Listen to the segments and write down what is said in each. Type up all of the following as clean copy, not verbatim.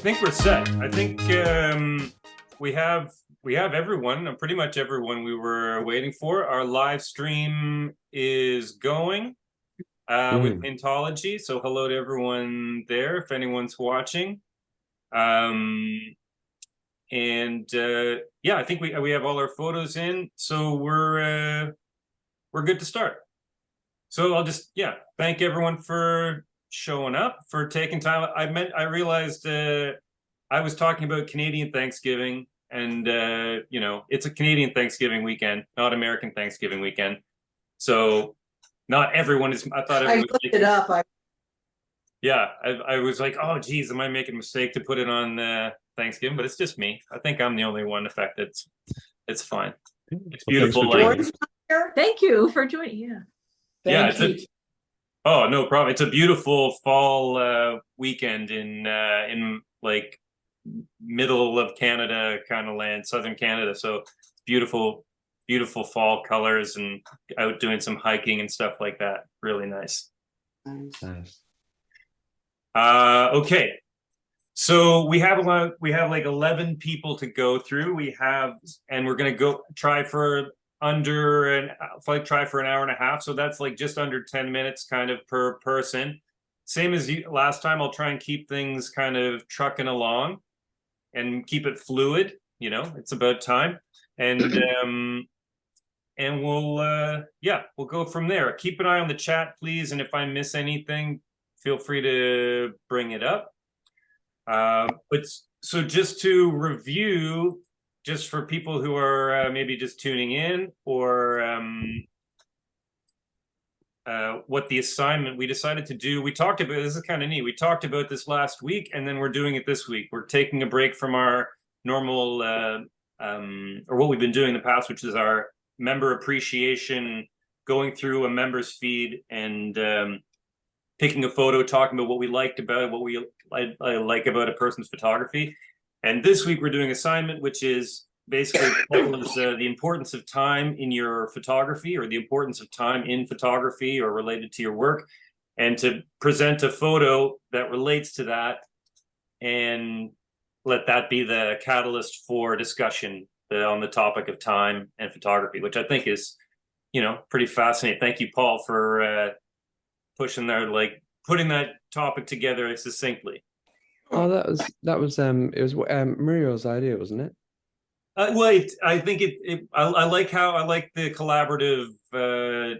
think we're set. I think we have everyone, pretty much everyone we were waiting for. Our live stream is going with Intology. So hello to everyone there, if anyone's watching. Yeah, I think we have all our photos in, so we're good to start. So I'll just thank everyone for showing up, for taking time. I realized I was talking about Canadian Thanksgiving, and you know, it's a Canadian Thanksgiving weekend, not American Thanksgiving weekend. So not everyone is. I thought everyone looked it up. I was like, oh geez, am I making a mistake to put it on Thanksgiving? But it's just me. I think I'm the only one affected. It's fine. It's beautiful. Thank you for joining. Thank you. Oh, no problem. It's a beautiful fall weekend in like middle of Canada kind of land, southern Canada. So beautiful, beautiful fall colors, and out doing some hiking and stuff like that. Really nice. Nice. Okay. So we have like 11 people to go through. And we're gonna try for an hour and a half. So that's like just under 10 minutes kind of per person. Same as last time, I'll try and keep things kind of trucking along and keep it fluid. You know, it's about time. And we'll go from there. Keep an eye on the chat, please. And if I miss anything, feel free to bring it up. But so just to review, just for people who are maybe just tuning in, or what the assignment we decided to do. We talked about, this is kind of neat. We talked about this last week, and then we're doing it this week. We're taking a break from our normal, or what we've been doing in the past, which is our member appreciation, going through a member's feed and picking a photo, talking about what we liked about it, what we like about a person's photography. And this week we're doing assignment, which is basically the importance of time in your photography, or the importance of time in photography or related to your work, and to present a photo that relates to that and let that be the catalyst for discussion on the topic of time and photography, which I think is, you know, pretty fascinating. Thank you, Paul, for pushing there, like putting that topic together succinctly. Oh, that was it was Muriel's idea, wasn't it? Well, I think I like the collaborative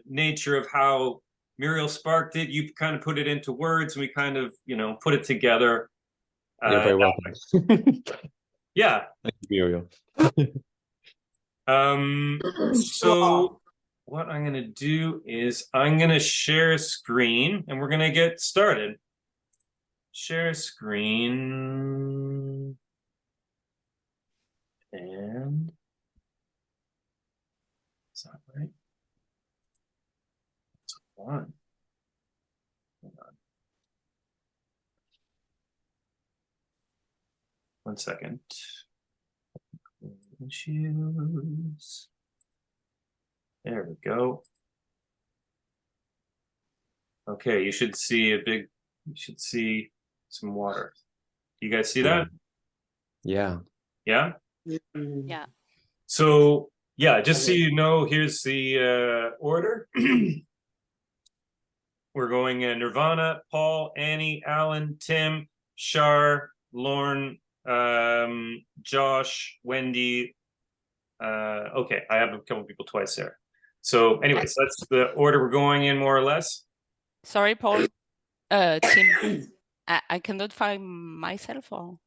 nature of how Muriel sparked it. You kind of put it into words, and we kind of, you know, put it together. You're very welcome. Yeah. Thank you, Muriel. So what I'm going to do is I'm going to share a screen, and we're going to get started. Share screen. And is that right? That's one. Hang on. 1 second. Issues. There we go. Okay, you should see some water. You guys see that? Yeah. Yeah? Yeah. So, yeah, just so you know, here's the order. We're going Nirvana, Paul, Annie, Alan, Tim, Shar, Lauren, Josh, Wendy. Okay, I have a couple people twice there. So anyways, that's the order we're going in, more or less. Sorry, Paul. Tim, I cannot find myself. Or...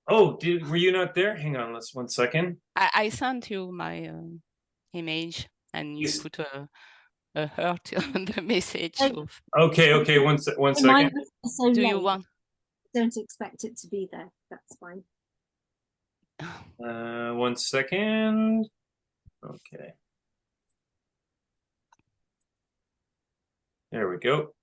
Oh, were you not there? Hang on, let's 1 second. I sent you my image, and you put a heart on the message. Okay, one second. So do you want? Don't expect it to be there. That's fine. 1 second. Okay. There we go.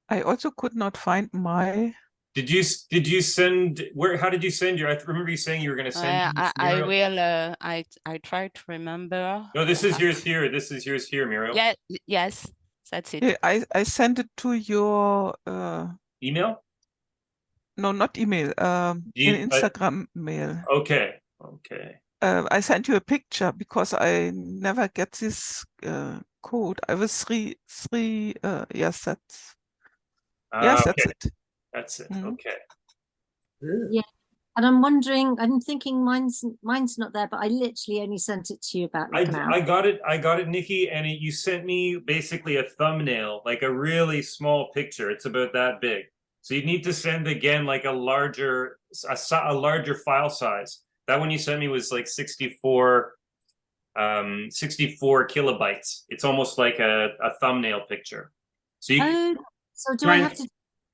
I also could not find my. Did you send how did you send your? I remember you saying you were going to send. I will. I try to remember. No, this is yours here. This is yours here, Muriel. Yeah. Yes, that's it. I sent it to your email. no, not email, You- in Instagram mail. Okay. Okay. I sent you a picture because I never get this code. I was yes, that's Okay. it. That's it. Mhm. Okay. Yeah. And I'm wondering, I'm thinking mine's not there, but I literally only sent it to you about like an hour. I got it, Nikki, and you sent me basically a thumbnail, like a really small picture. It's about that big. So you need to send again like a larger file size. That one you sent me was like 64 kilobytes. It's almost like a thumbnail picture. So you Oh, so do I have to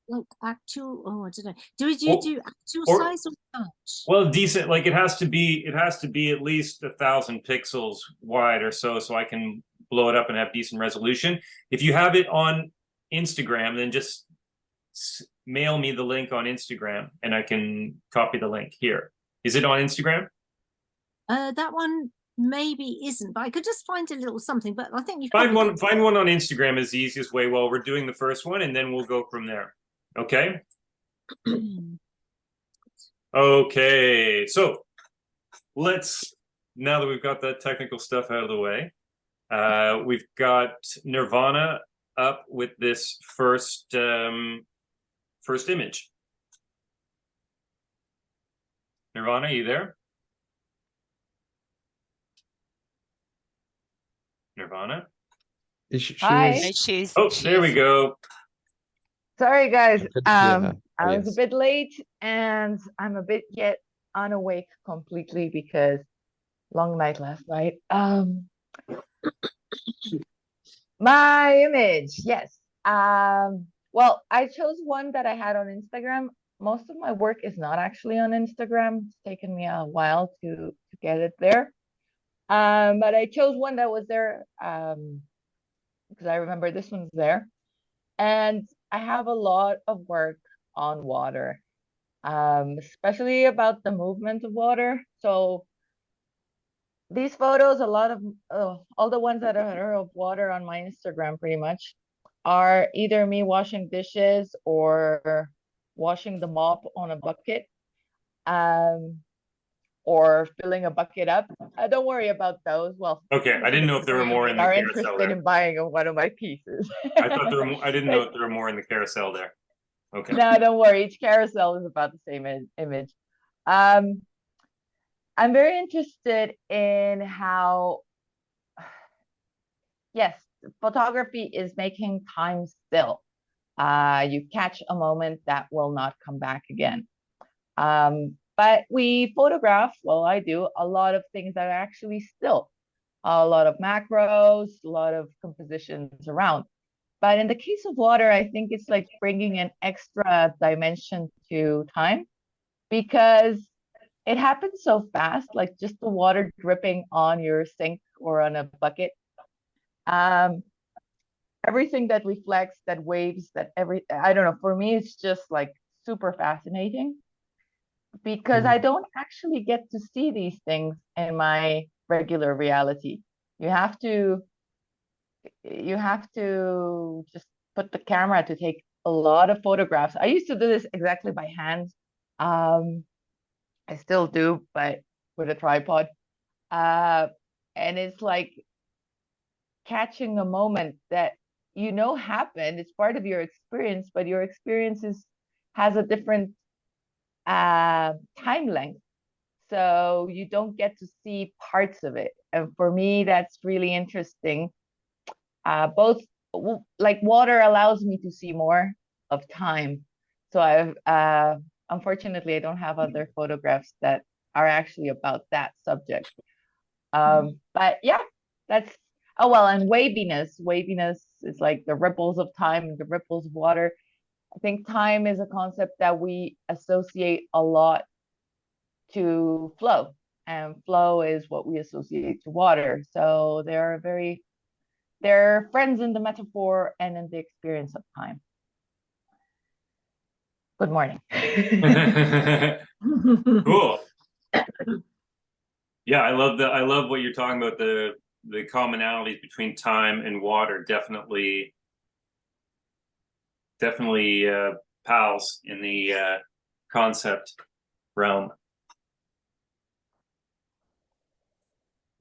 like actual? Oh, I don't know. Do you do actual size or touch? well, decent, like it has to be at least 1,000 pixels wide or so I can blow it up and have decent resolution. If you have it on Instagram, then just mail me the link on Instagram and I can copy the link here. Is it on Instagram? That one maybe isn't, but I could just find a little something. But I think you Find one on Instagram is the easiest way while we're doing the first one, and then we'll go from there. Okay. Okay, so now that we've got that technical stuff out of the way, we've got Nirvana up with this first image. Nirvana, you there? Nirvana? Hi. There we go. Sorry, guys. I couldn't hear her. I was a Yes. bit late and I'm a bit yet unawake completely because long night last night. My image, yes. Well, I chose one that I had on Instagram. Most of my work is not actually on Instagram. It's taken me a while to get it there. But I chose one that was there because I remember this one's there. And I have a lot of work on water, especially about the movement of water. So these photos, a lot of all the ones that are of water on my Instagram pretty much are either me washing dishes or washing the mop on a bucket, or filling a bucket up. Don't worry about those. Well, Okay, I didn't know if there were more in the are carousel interested there. in buying one of my pieces. I thought there were more, I didn't know if there were more in the carousel there. Okay. No, don't worry. Each carousel is about the same image. I'm very interested in how, yes, photography is making time still. You catch a moment that will not come back again. But we photograph, well, I do, a lot of things that are actually still, a lot of macros, a lot of compositions around. But in the case of water, I think it's like bringing an extra dimension to time because it happens so fast, like just the water dripping on your sink or on a bucket. Everything that reflects, that waves, I don't know, for me, it's just like super fascinating because I don't actually get to see these things in my regular reality. You have to just put the camera to take a lot of photographs. I used to do this exactly by hand. I still do, but with a tripod. And it's like catching a moment that happened. It's part of your experience, but your experience has a different time length. So you don't get to see parts of it. And for me, that's really interesting. Both like water allows me to see more of time. So unfortunately, I don't have other photographs that are actually about that subject. But yeah, and waviness. Waviness is like the ripples of time and the ripples of water. I think time is a concept that we associate a lot to flow, and flow is what we associate to water. So they're friends in the metaphor and in the experience of time. Good morning. Cool. Yeah, I love what you're talking about, the commonalities between time and water. Definitely pals in the concept realm.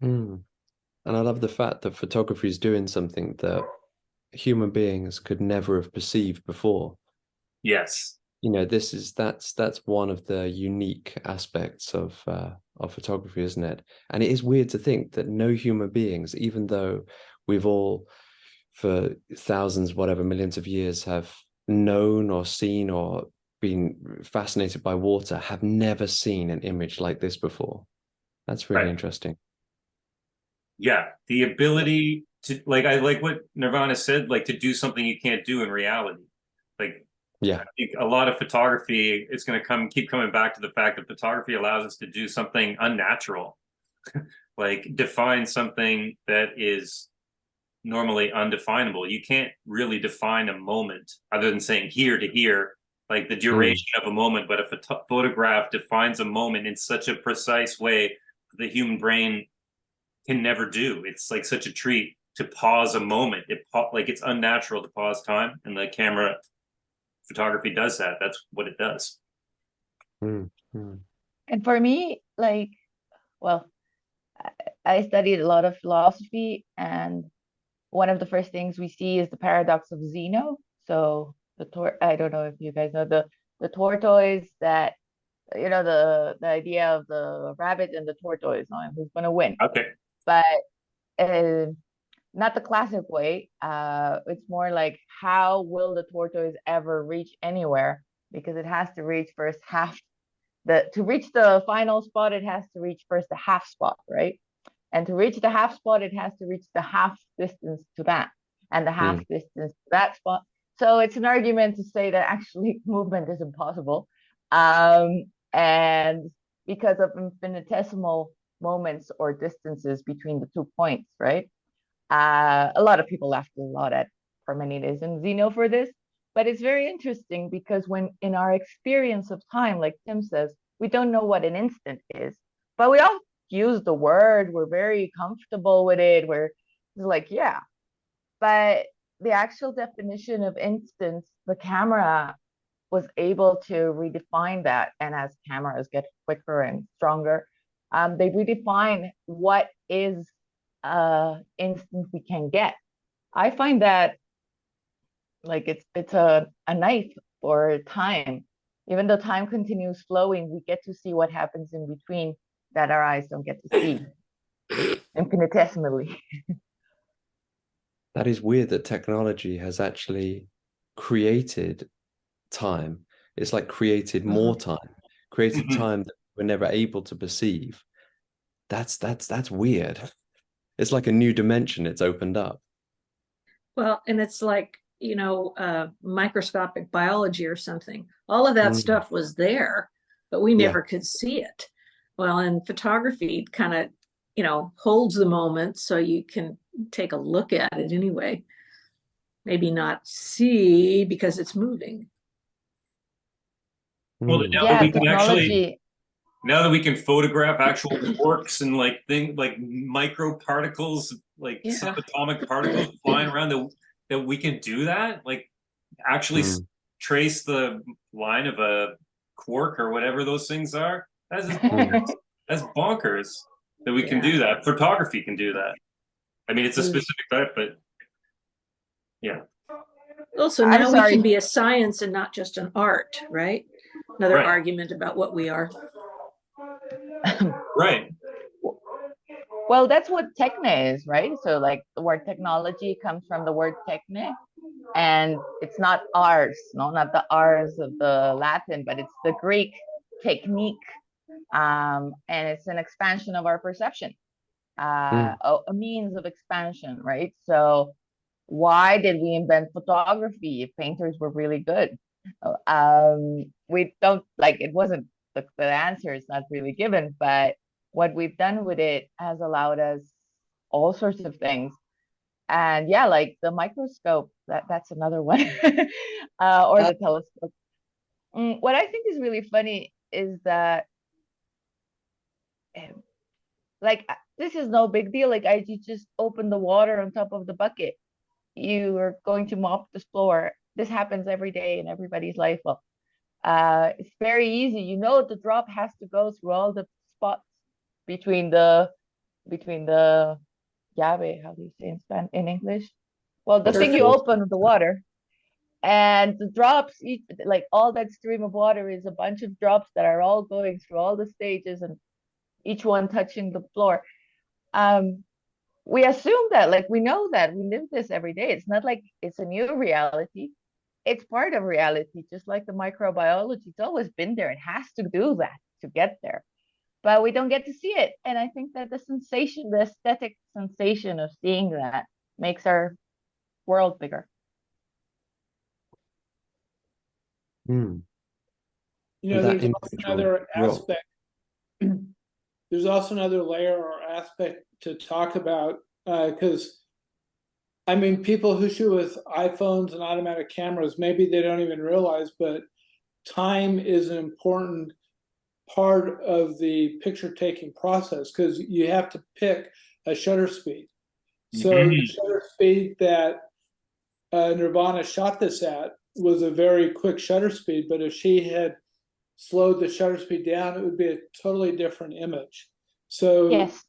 Mm. And I love the fact that photography is doing something that human beings could never have perceived before. Yes. You know, that's one of the unique aspects of photography, isn't it? And it is weird to think that no human beings, even though we've all for thousands, whatever, millions of years have known or seen or been fascinated by water, have never seen an image like this before. That's really Right. interesting. Yeah, the ability to I like what Nirvana said, like to do something you can't do in reality. Like, Yeah. I think a lot of photography, it's going to keep coming back to the fact that photography allows us to do something unnatural, like define something that is normally undefinable. You can't really define a moment other than saying here to here, like the duration of a moment. But if a photograph defines a moment in such a precise way, the human brain can never do. It's like such a treat to pause a moment. Like it's unnatural to pause time, and the camera photography does that. That's what it does. And for me, like, well, I studied a lot of philosophy, and one of the first things we see is the paradox of Zeno. So I don't know if you guys know the tortoise that, you know, the idea of the rabbit and the tortoise on who's going to win. Okay. But not the classic way. It's more like, how will the tortoise ever reach anywhere? Because it has to reach first half to reach the final spot, it has to reach first the half spot, right? And to reach the half spot, it has to reach the half distance to that, and the half distance to that spot. So it's an argument to say that actually movement is impossible. And because of infinitesimal moments or distances between the 2 points, right? A lot of people laughed a lot at Parmenides and Zeno for this, but it's very interesting because when in our experience of time, like Tim says, we don't know what an instant is, but we all use the word, we're very comfortable with it, we're like, yeah. But the actual definition of instance, the camera was able to redefine that. And as cameras get quicker and stronger, they redefine what is instant we can get. I find that like it's a knife for time. Even though time continues flowing, we get to see what happens in between that our eyes don't get to see infinitesimally. That is weird that technology has actually created time. It's like created more time, created time that we're never able to perceive. That's weird. It's like a new dimension it's opened up. Well, and it's like, you know, microscopic biology or something. All of that stuff was there, but we never could see it. Well, in photography, kind of, you know, holds the moment so you can take a look at it anyway. Maybe not see because it's moving. Well, now that we can actually, now that we can photograph actual quarks and like micro particles, like subatomic particles flying around, that we can do that, like actually trace the line of a quark or whatever those things are. That's bonkers that we can do that. Photography can do that. I mean, it's a specific type, but yeah. Also, now we can be a science and not just an art, right? Another argument about what we are. Right. Well, that's what techne is, right? So like the word technology comes from the word techne, and it's not ours, no, not the R's of the Latin, but it's the Greek technique. And it's an expansion of our perception, a means of expansion, right? So why did we invent photography if painters were really good? We don't, like, it wasn't, the answer is not really given, but what we've done with it has allowed us all sorts of things. And yeah, like the microscope, that's another one, or the telescope. What I think is really funny is that, like, this is no big deal. Like, you just open the water on top of the bucket. You are going to mop the floor. This happens every day in everybody's life. Well, It's very easy. You know, the drop has to go through all the spots between the llave, how do you say in English? Well, the thing you open with the water. And the drops, like all that stream of water is a bunch of drops that are all going through all the stages and each one touching the floor. We assume that, like, we know that we live this every day. It's not like it's a new reality. It's part of reality, just like the microbiology. It's always been there. It has to do that to get there, but we don't get to see it. And I think that the sensation, the aesthetic sensation of seeing that makes our world bigger. Hmm. You know, That there's also individual another role. aspect. There's also another layer or aspect to talk about, because I mean, people who shoot with iPhones and automatic cameras, maybe they don't even realize, but time is an important part of the picture taking process, because you have to pick a shutter speed. So the shutter speed that Nirvana shot this at was a very quick shutter speed, but if she had slowed the shutter speed down, it would be a totally different image. So Yes.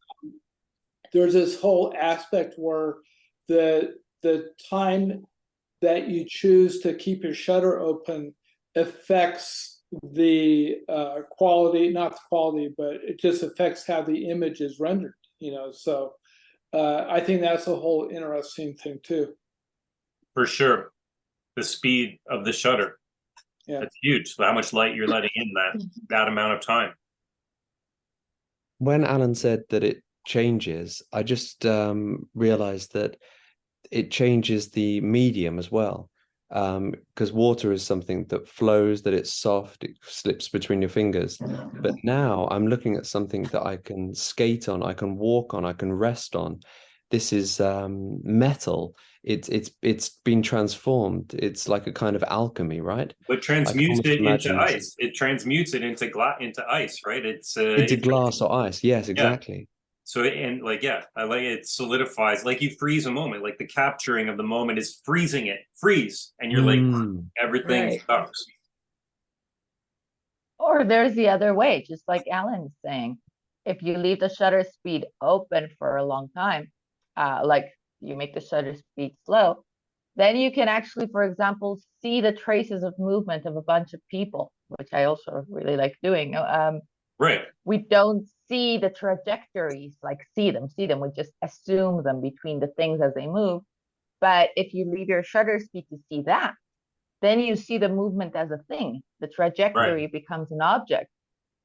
There's this whole aspect where the time that you choose to keep your shutter open affects the quality, not the quality, but it just affects how the image is rendered, you know. So I think that's a whole interesting thing too. For sure. The speed of the shutter. Yeah. That's huge. How much light you're letting in that amount of time. When Alan said that it changes, I just realized that it changes the medium as well. Because water is something that flows, that it's soft, it slips between your fingers. But now I'm looking at something that I can skate on, I can walk on, I can rest on. This is metal. It's been transformed. It's like a kind of alchemy, right? But transmutes almost it into imagine this. ice. It transmutes it into ice, right? Into glass or ice. Yes, exactly. So and like, yeah, I like it solidifies, like you freeze a moment, like the capturing of the moment is freezing it, freeze, and you're like everything Right. stops. Or there's the other way, just like Alan's saying. If you leave the shutter speed open for a long time, like you make the shutter speed slow, then you can actually, for example, see the traces of movement of a bunch of people, which I also really like doing. Right. We don't see the trajectories, like see them. We just assume them between the things as they move. But if you leave your shutter speed to see that, then you see the movement as a thing. The trajectory becomes an object.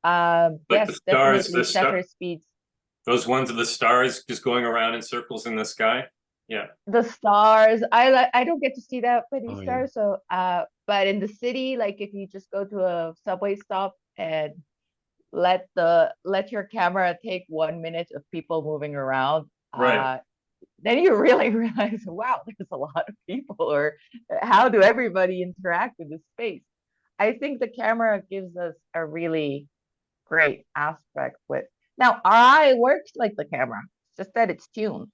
Like yes, the stars, definitely shutter speeds. Those ones of the stars just going around in circles in the sky. Yeah. The stars. I don't get to see that many Oh, stars. So but in the city, like if you just go to a subway stop and let your camera take 1 minute of people moving around, Right. then you really realize, wow, there's a lot of people, or how do everybody interact with this space? I think the camera gives us a really great aspect with. Now, our eye works like the camera, it's just that it's tuned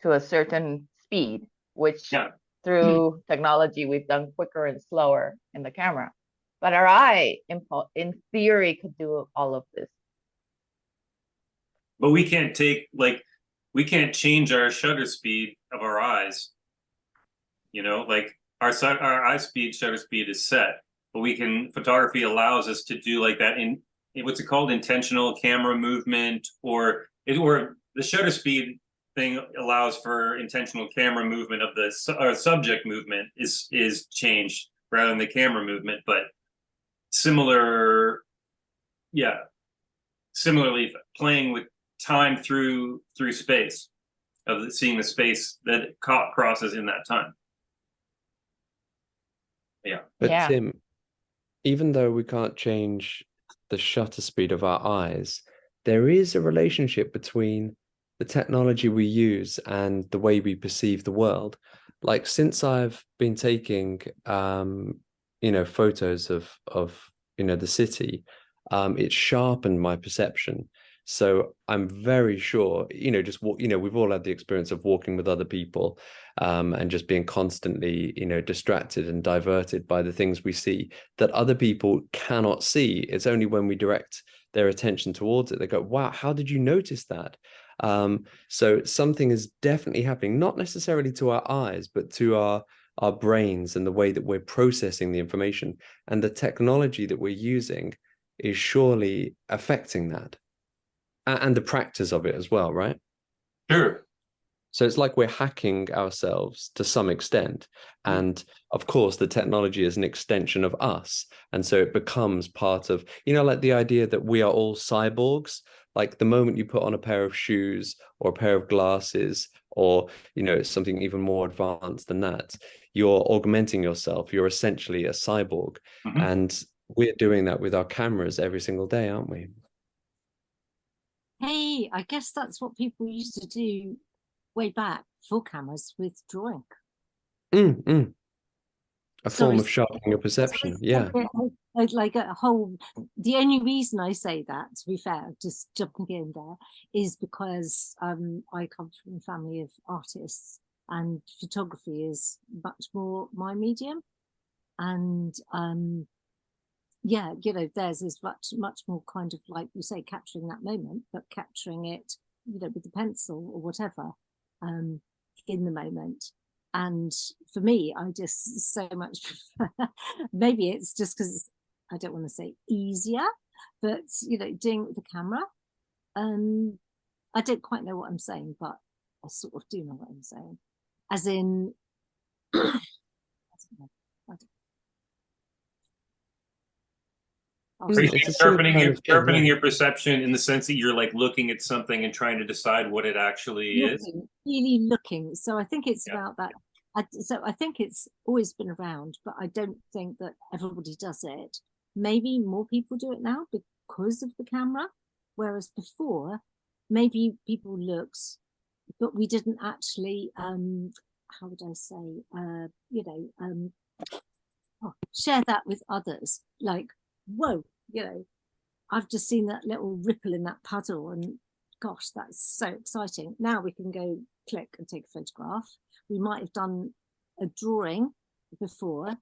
to a certain speed, which through technology we've done quicker and slower in the camera. But our eye, in theory, could do all of this. But we can't we can't change our shutter speed of our eyes. You know, like our eye speed, shutter speed is set, but photography allows us to do like that in what's it called, intentional camera movement, or the shutter speed thing allows for intentional camera movement of the subject movement is changed rather than the camera movement, but similarly playing with time through space, of seeing the space that crosses in that time. Yeah. But Tim, even though we can't change the shutter speed of our eyes, there is a relationship between the technology we use and the way we perceive the world. Like, since I've been taking photos of the city, it's sharpened my perception. So I'm very sure, just we've all had the experience of walking with other people, and just being constantly, distracted and diverted by the things we see that other people cannot see. It's only when we direct their attention towards it, they go, wow, how did you notice that? So something is definitely happening, not necessarily to our eyes, but to our brains and the way that we're processing the information, and the technology that we're using is surely affecting that, and the practice of it as well, right? Sure. So it's like we're hacking ourselves to some extent. And of course, the technology is an extension of us. And so it becomes part of, like the idea that we are all cyborgs. Like the moment you put on a pair of shoes or a pair of glasses, or, something even more advanced than that, you're augmenting yourself. You're essentially a cyborg. Mm-hmm. And we're doing that with our cameras every single day, aren't we? Hey, I guess that's what people used to do way back for cameras with drawing. A Sorry, form of sharpening your perception. Yeah. Like a whole, the only reason I say that, to be fair, just jumping in there, is because I come from a family of artists, and photography is much more my medium. And yeah, theirs is much more kind of, like you say, capturing that moment, but capturing it, with the pencil or whatever, in the moment. And for me, I just so much prefer, maybe it's just because I don't want to say easier, but doing it with the camera. I don't quite know what I'm saying, but I sort of do know what I'm saying. As in, I don't know. Are you sharpening your perception in the sense that you're like looking at something and trying to decide what it actually is? Really looking. So I think it's about that. So I think it's always been around, but I don't think that everybody does it. Maybe more people do it now because of the camera, whereas before, maybe people looked, but we didn't actually, how would I say, share that with others. Like, whoa, I've just seen that little ripple in that puddle, and gosh, that's so exciting. Now we can go click and take a photograph. We might have done a drawing before.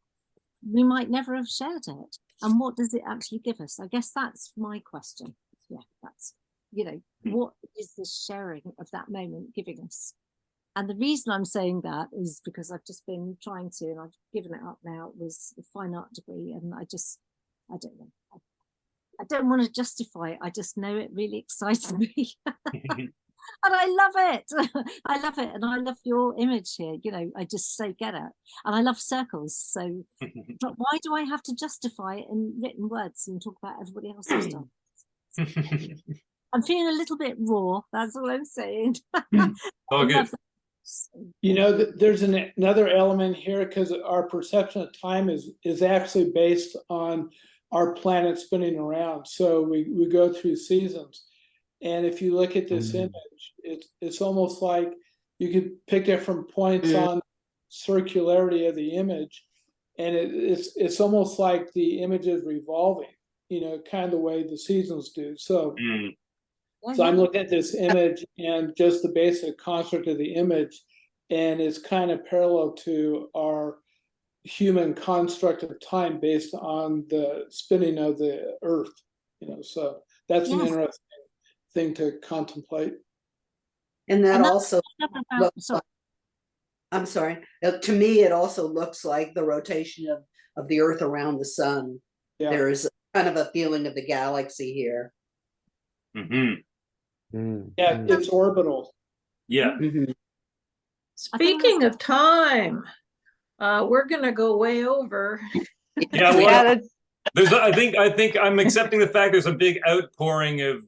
We might never have shared it. And what does it actually give us? I guess that's my question. Yeah, that's, what is the sharing of that moment giving us? And the reason I'm saying that is because I've just been trying to, and I've given it up now, was the fine art degree. And I don't know. I don't want to justify it. I just know it really excites me. And I love it. I love it. And I love your image here. I just so get it. And I love circles. So but why do I have to justify it in written words and talk about everybody else's stuff? I'm feeling a little bit raw. That's all I'm saying. All good. There's another element here, because our perception of time is actually based on our planet spinning around. So we go through seasons. And if you look at this image, it's almost like you could pick different points on circularity of the image, and it's almost like the image is revolving, kind of the way the seasons do. So, so I'm looking at this image and just the basic construct of the image, and it's kind of parallel to our human construct of time based on the spinning of the Earth. So that's an interesting thing to contemplate. And that also I'm sorry, to me it also looks like the rotation of the Earth around the sun. There is kind of a feeling of the galaxy here. It's orbital. Speaking of time, we're gonna go way over. I think I'm accepting the fact there's a big outpouring of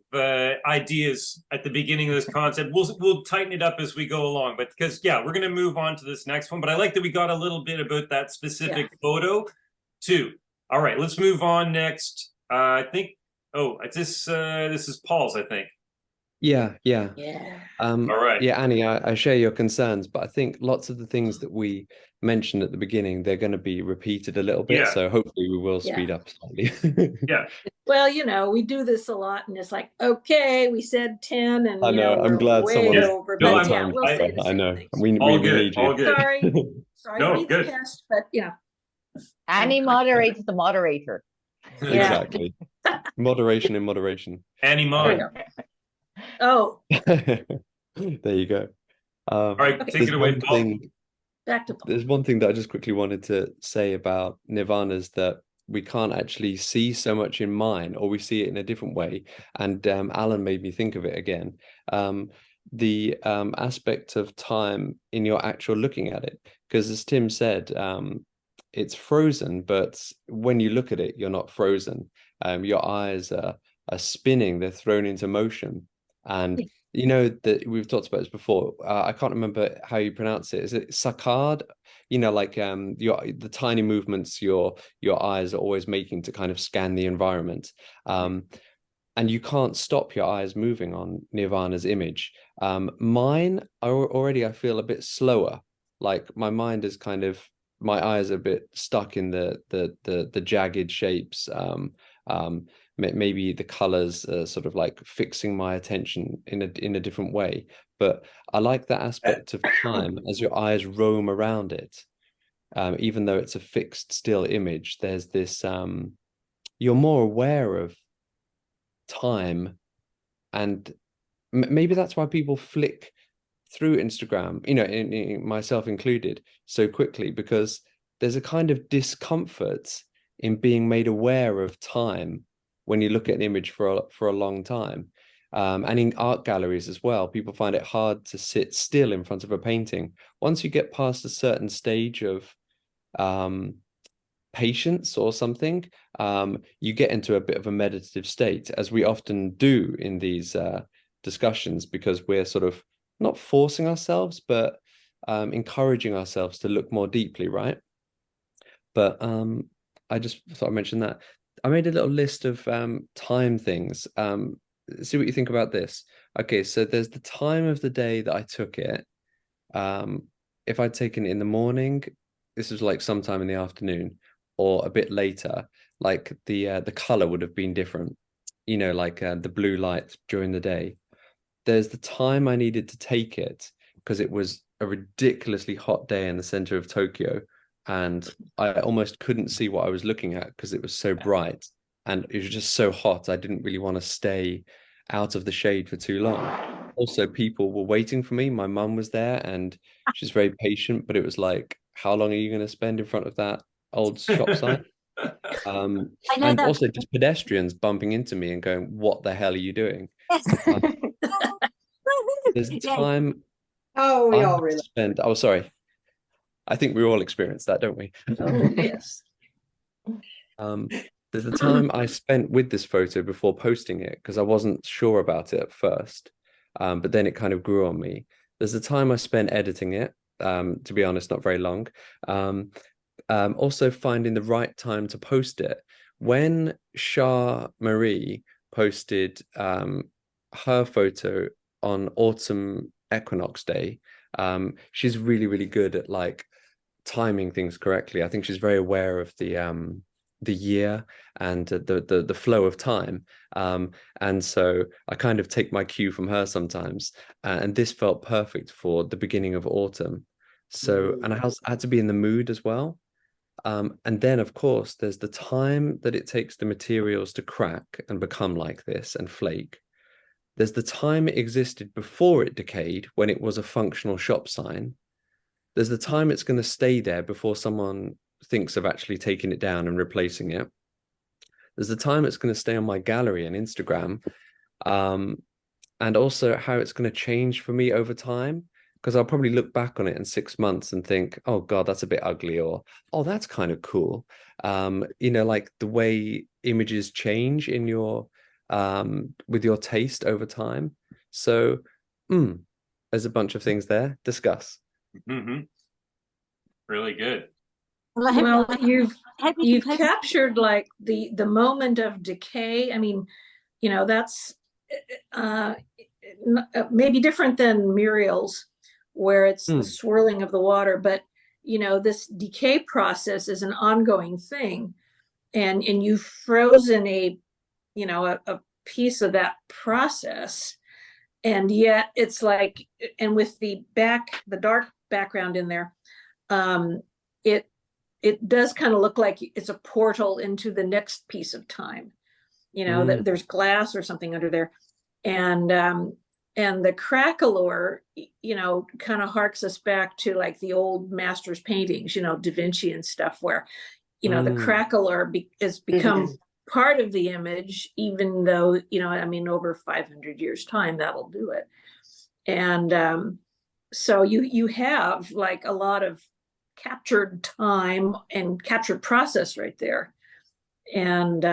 ideas at the beginning of this concept. We'll tighten it up as we go along, but because we're going to move on to this next one. But I like that we got a little bit about that specific photo too. All right, let's move on next. I think this is Paul's, I think. Yeah, yeah. All right. Yeah, Annie, I share your concerns, but I think lots of the things that we mentioned at the beginning, they're going to be repeated a little bit. Yeah. So hopefully we will Yeah. speed up slightly. Yeah. Well, you know, we do this a lot, and it's like, okay, we said 10, and I you know, know. I'm we're glad way someone's over. No, more But I'm- yeah, time. we'll say the I same know. things. All We good, need you. all good. Sorry No, to be the good. pest, but yeah. Annie moderates the moderator. Yeah. Exactly. Moderation in moderation. Annie There we Mod. go. Oh, There you go. All right, Okay. take There's it away, one Paul. thing. back to Paul. There's one thing that I just quickly wanted to say about nirvanas that we can't actually see so much in mine, or we see it in a different way. And Alan made me think of it again. The aspect of time in your actual looking at it, because as Tim said, it's frozen, but when you look at it, you're not frozen. Your eyes are spinning; they're thrown into motion, and you know that we've talked about this before. I can't remember how you pronounce it. Is it saccade? You know, like the tiny movements your eyes are always making to kind of scan the environment. And you can't stop your eyes moving on Nirvana's image. Mine are already, I feel, a bit slower. Like my mind is kind of, my eyes are a bit stuck in the jagged shapes. Maybe the colors sort of like fixing my attention in a different way. But I like that aspect of time as your eyes roam around it. Even though it's a fixed still image, there's this you're more aware of time, and maybe that's why people flick through Instagram, you know, in myself included, so quickly, because there's a kind of discomfort in being made aware of time when you look at an image for a long time. And in art galleries as well, people find it hard to sit still in front of a painting. Once you get past a certain stage of patience or something, you get into a bit of a meditative state, as we often do in these discussions, because we're sort of not forcing ourselves, but encouraging ourselves to look more deeply, right? But I just thought I'd mention that. I made a little list of time things. See what you think about this. Okay, so there's the time of the day that I took it. If I'd taken it in the morning, this was like sometime in the afternoon, or a bit later, like the color would have been different, you know, like the blue light during the day. There's the time I needed to take it, because it was a ridiculously hot day in the center of Tokyo, and I almost couldn't see what I was looking at because it was so bright, and it was just so hot. I didn't really want to stay out of the shade for too long. Also, people were waiting for me. My mum was there, and she's very patient, but it was like, how long are you going to spend in front of that old shop sign? I know And that. also just pedestrians bumping into me and going, what the hell are you doing? Yes. There's a Yeah. time Oh, we I all had really. to spend. Oh, sorry. I think we all experience that, don't we? Oh, yes. There's the time I spent with this photo before posting it, because I wasn't sure about it at first, but then it kind of grew on me. There's the time I spent editing it, to be honest, not very long. Also finding the right time to post it. When Shah Marie posted her photo on autumn equinox day, she's really, really good at like timing things correctly. I think she's very aware of the year and the flow of time, and so I kind of take my cue from her sometimes, and this felt perfect for the beginning of autumn. So, and I had to be in the mood as well. And then, of course, there's the time that it takes the materials to crack and become like this and flake. There's the time it existed before it decayed, when it was a functional shop sign. There's the time it's going to stay there before someone thinks of actually taking it down and replacing it. There's the time it's going to stay on my gallery and Instagram. And also how it's going to change for me over time, because I'll probably look back on it in 6 months and think, oh God, that's a bit ugly, or oh, that's kind of cool. You know, like the way images change in your with your taste over time. So there's a bunch of things there. Discuss. Mm-hmm. Really good. Well, I hope, Well, hope you've captured like the moment of decay. I mean, you know, that's maybe different than Muriel's, where it's the Hmm. swirling of the water, but this decay process is an ongoing thing, and you've frozen a piece of that process, and yet it's like, and with the dark background in there, it does kind of look like it's a portal into the next piece of time. There's glass or something under there, and the crackleor, kind of harks us back to like the old masters paintings, Da Vinci and stuff, where the crackleor has become part of the image, even though over 500 years time that'll do it. And so you have like a lot of captured time and captured process right there, and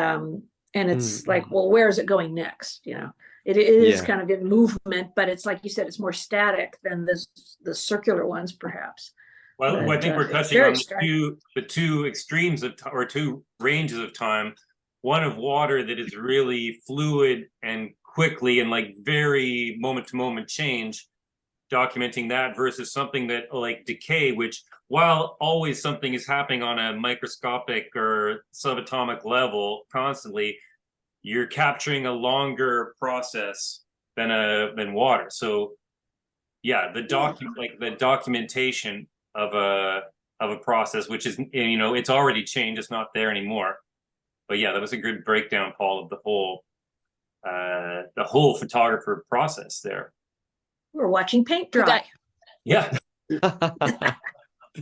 it's like, well, where is it going next? It is kind of in movement, but it's like you said, it's more static than the circular ones, perhaps. Well, But, I think we're touching on the two extremes of or two ranges of time. One of water that is really fluid and quickly and like very moment to moment change, documenting that, versus something that like decay, which, while always something is happening on a microscopic or subatomic level constantly, you're capturing a longer process than water. So yeah, the documentation of a process, which is, it's already changed, it's not there anymore. But yeah, that was a good breakdown, Paul, of the whole photographer process there. We're watching paint dry. Yeah.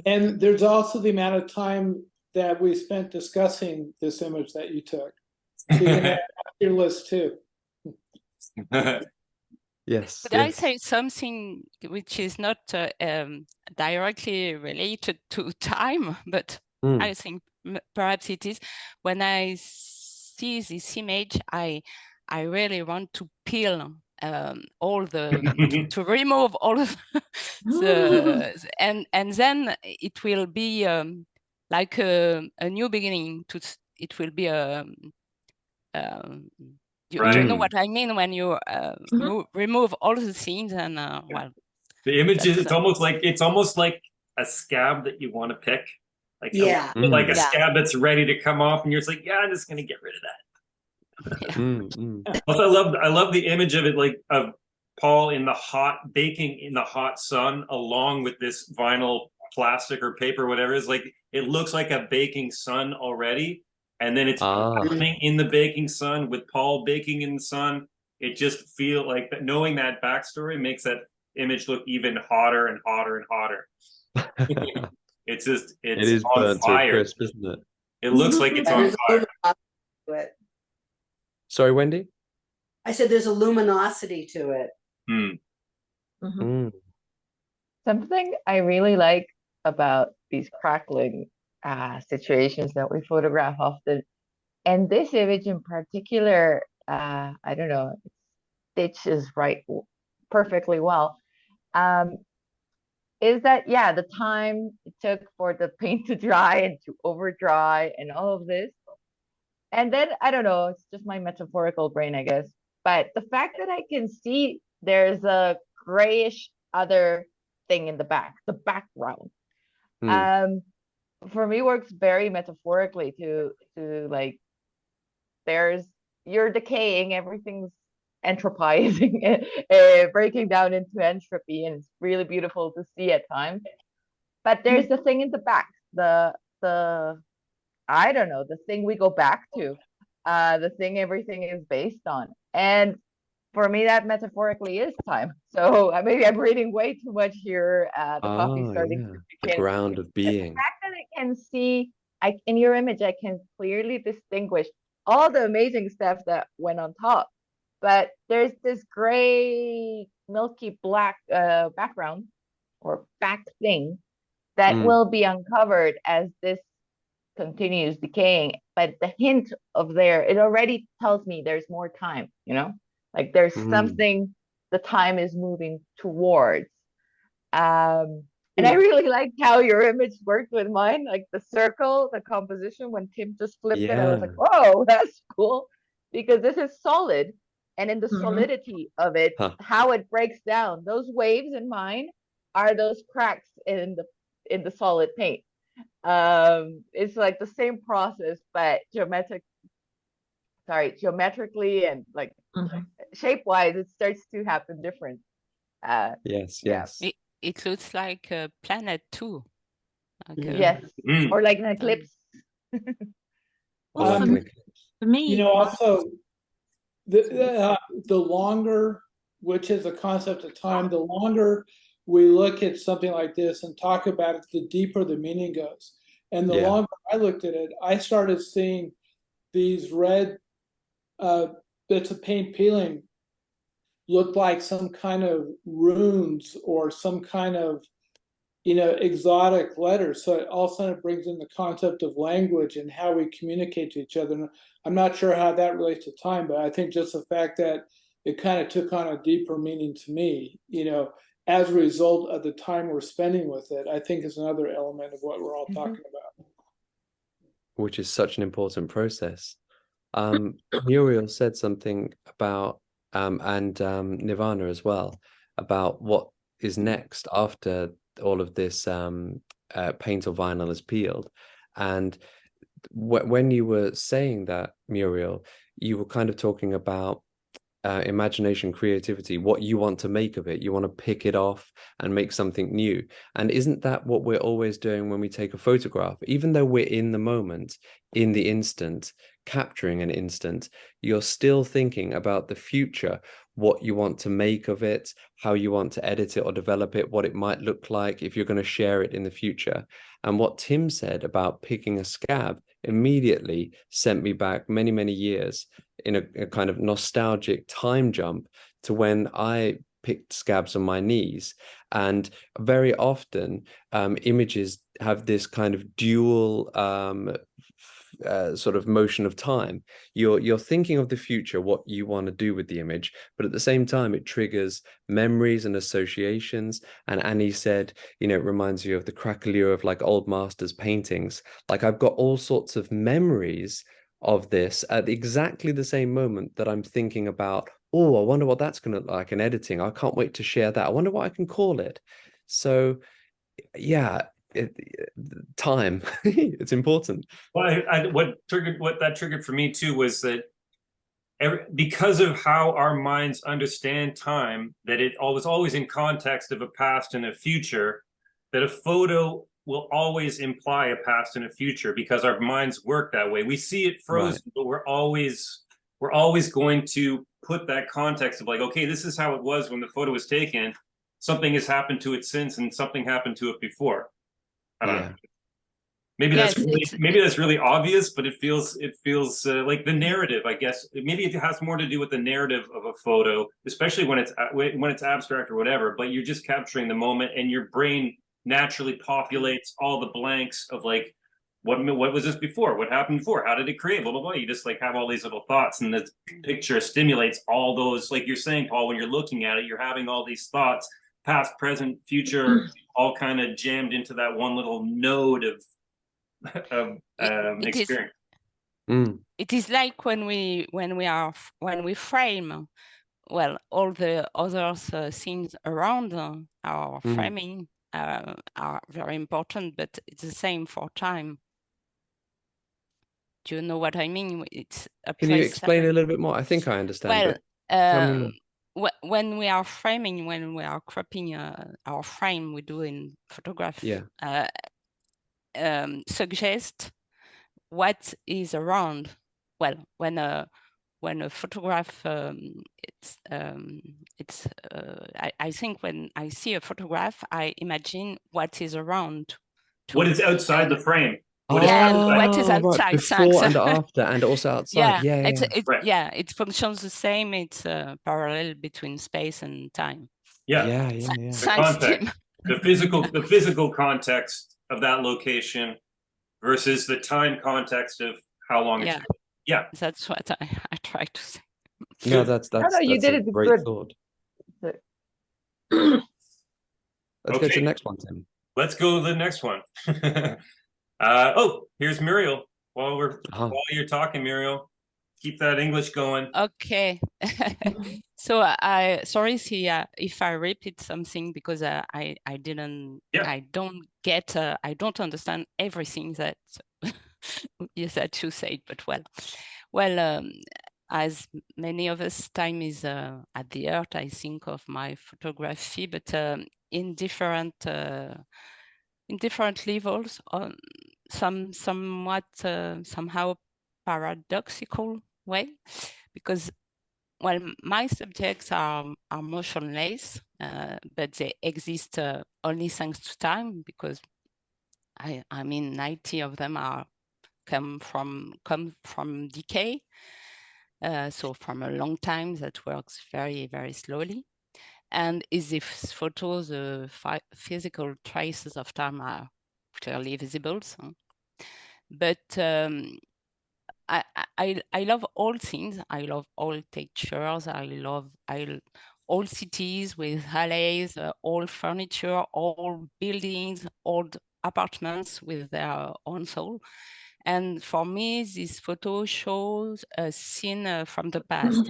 And there's also the amount of time that we spent discussing this image that you took. So you can add your list too. Yes. Could I say something which is not directly related to time, but I think perhaps it is. When I see this image, I really want to peel all the to remove all of and then it will be like a new beginning. It will be a you know what I mean when you remove all the scenes and well, the image is it's almost like a scab that you want to pick, like a scab that's ready to come off, and you're just like, yeah, I'm just gonna get rid of that. Also, I love the image of it, like of Paul baking in the hot sun along with this vinyl plastic or paper, whatever it is. Like, it looks like a baking sun already, and then it's burning in the baking sun with Paul baking in the sun. It just feels like that. Knowing that backstory makes that image look even hotter and hotter and hotter. It's on burnt fire. to a crisp, isn't it? It looks like it's on fire. Sorry, Wendy? I said there's a luminosity to it. Something I really like about these crackling situations that we photograph often, and this image in particular, I don't know, it stitches right perfectly well, is that, the time it took for the paint to dry and to over dry and all of this. And then, I don't know, it's just my metaphorical brain, I guess. But the fact that I can see there's a grayish other thing in the back, the background, for me works very metaphorically to like, you're decaying, everything's entropizing, breaking down into entropy, and it's really beautiful to see at times. But there's the thing in the back, the I don't know, the thing we go back to, the thing everything is based on. And for me, that metaphorically is time. So maybe I'm reading way too much here. The coffee's starting to the ground of being. The fact that I can see, in your image, I can clearly distinguish all the amazing stuff that went on top. But there's this gray, milky black background or back thing that will be uncovered as this continues decaying. But the hint of it already tells me there's more time, like there's something the time is moving towards. And I really liked how your image worked with mine, like the circle, the composition. When Tim just flipped it, I was like, whoa, that's cool, because this is solid. and in the Mhm. solidity of it, how it breaks down. Those waves in mine are those cracks in the solid paint. It's like the same process, but geometrically and like Mhm. shape wise, it starts to happen different. Yes, Yeah. yes. It looks like a planet too. Like Yes, Mm. or like an eclipse. Or like Um, an For me, You know, also the longer, which is a concept of time, the longer we look at something like this and talk about it, the deeper the meaning goes. And the Yeah. longer I looked at it, I started seeing these red bits of paint peeling look like some kind of runes or some kind of, you know, exotic letters. So it all of a sudden brings in the concept of language and how we communicate to each other. And I'm not sure how that relates to time, but I think just the fact that it kind of took on a deeper meaning to me, you know, as a result of the time we're spending with it, I think is another element of what we're all talking about. Which is such an important process. Muriel said something about and Nirvana as well, about what is next after all of this paint or vinyl is peeled. And when you were saying that, Muriel, you were kind of talking about imagination, creativity, what you want to make of it. You want to pick it off and make something new. And isn't that what we're always doing when we take a photograph? Even though we're in the moment, in the instant, capturing an instant, you're still thinking about the future, what you want to make of it, how you want to edit it or develop it, what it might look like if you're going to share it in the future. And what Tim said about picking a scab immediately sent me back many, many years in a kind of nostalgic time jump to when I picked scabs on my knees. And very often images have this kind of dual sort of motion of time. You're thinking of the future, what you want to do with the image, but at the same time it triggers memories and associations. And Annie said, you know, it reminds you of the crackleure of like old masters paintings. Like I've got all sorts of memories of this at exactly the same moment that I'm thinking about, oh, I wonder what that's going to look like in editing. I can't wait to share that. I wonder what I can call it. So yeah, time, it's important. Well, what that triggered for me too was that because of how our minds understand time, that it was always in context of a past and a future, that a photo will always imply a past and a future because our minds work that way. We see it frozen, right, but we're always going to put that context of like, okay, this is how it was when the photo was taken. Something has happened to it since, and something happened to it before. I don't know. Maybe yes, that's really obvious, but it feels like the narrative, I guess. Maybe it has more to do with the narrative of a photo, especially when it's abstract or whatever. But you're just capturing the moment, and your brain naturally populates all the blanks of like, what was this before? What happened before? How did it create? Blah blah blah. You just like have all these little thoughts, and the picture stimulates all those. Like you're saying, Paul, when you're looking at it, you're having all these thoughts, past, present, future, all kind of jammed into that one little node of experience. It is like when we frame, well, all the other scenes around our framing are very important, but it's the same for time. Do you know what I mean? It's a Can you explain a little bit more? I think I understand. Well, but tell me more. When we are framing, when we are cropping our frame, we do in photograph. Yeah. Suggest what is around. Well, when a photograph, I think when I see a photograph, I imagine what is around. What is outside the frame? What is outside? Right. Before and after, and also outside. It functions the same. It's parallel between space and time. Yeah. The context, the physical context of that location versus the time context of how long it's been. Yeah, that's what I try to say. No, that's you did a it great good. thought. Let's go to the next one, Tim. Let's go to the next one. Oh, here's Muriel. While you're talking, Muriel, Keep that English going. Okay. So sorry if I repeat something, because I didn't, Yeah. I don't get, I don't understand everything that yes, that you said, but well, as many of us, time is at the heart, I think, of my photography, but in different levels, on somewhat somehow paradoxical way, because well, my subjects are motionless, but they exist only thanks to time, because I mean 90 of them come from decay, so from a long time that works very, very slowly. And is if photos, the physical traces of time are clearly visible. So. But I love all things. I love all textures. I love all cities with alleys, all furniture, all buildings, old apartments with their own soul. And for me, this photo shows a scene from the past.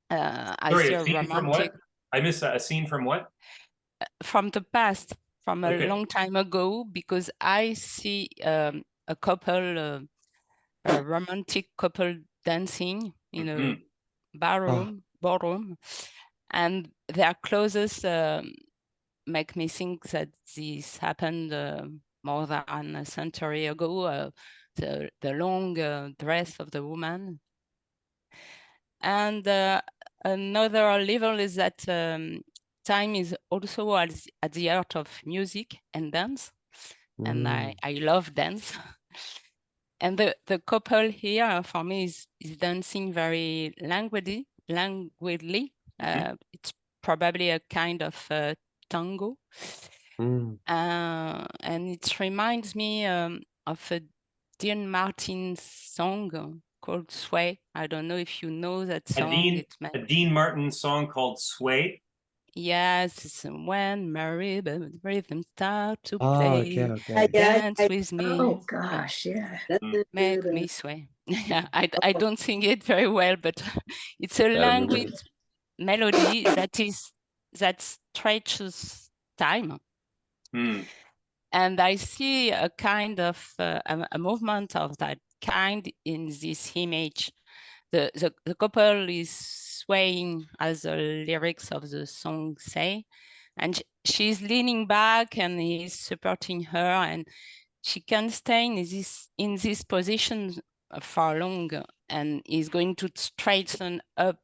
I Sorry, see a a scene from what? romantic I missed that. A scene from what? from the past, from a Okay. long time ago, because I see a couple, a romantic couple dancing in a ballroom, and their clothes make me think that this happened more than a century ago. The long dress of the woman, and another level is that time is also at the heart of music and dance, and I love dance. And the couple here for me is dancing very languidly. It's probably a kind of tango. And it reminds me of a Dean Martin song called Sway. I don't know if you know that song. A Dean Martin song called Sway. Yes, it's when my rhythm start to play. Okay. Dance with me. Oh gosh, yeah. Make me sway. Yeah, I don't sing it very well, but it's a languid melody that stretches time. And I see a kind of a movement of that kind in this image. The couple is swaying, as the lyrics of the song say, and she's leaning back and he's supporting her, and she can stay in this position for long, and is going to straighten up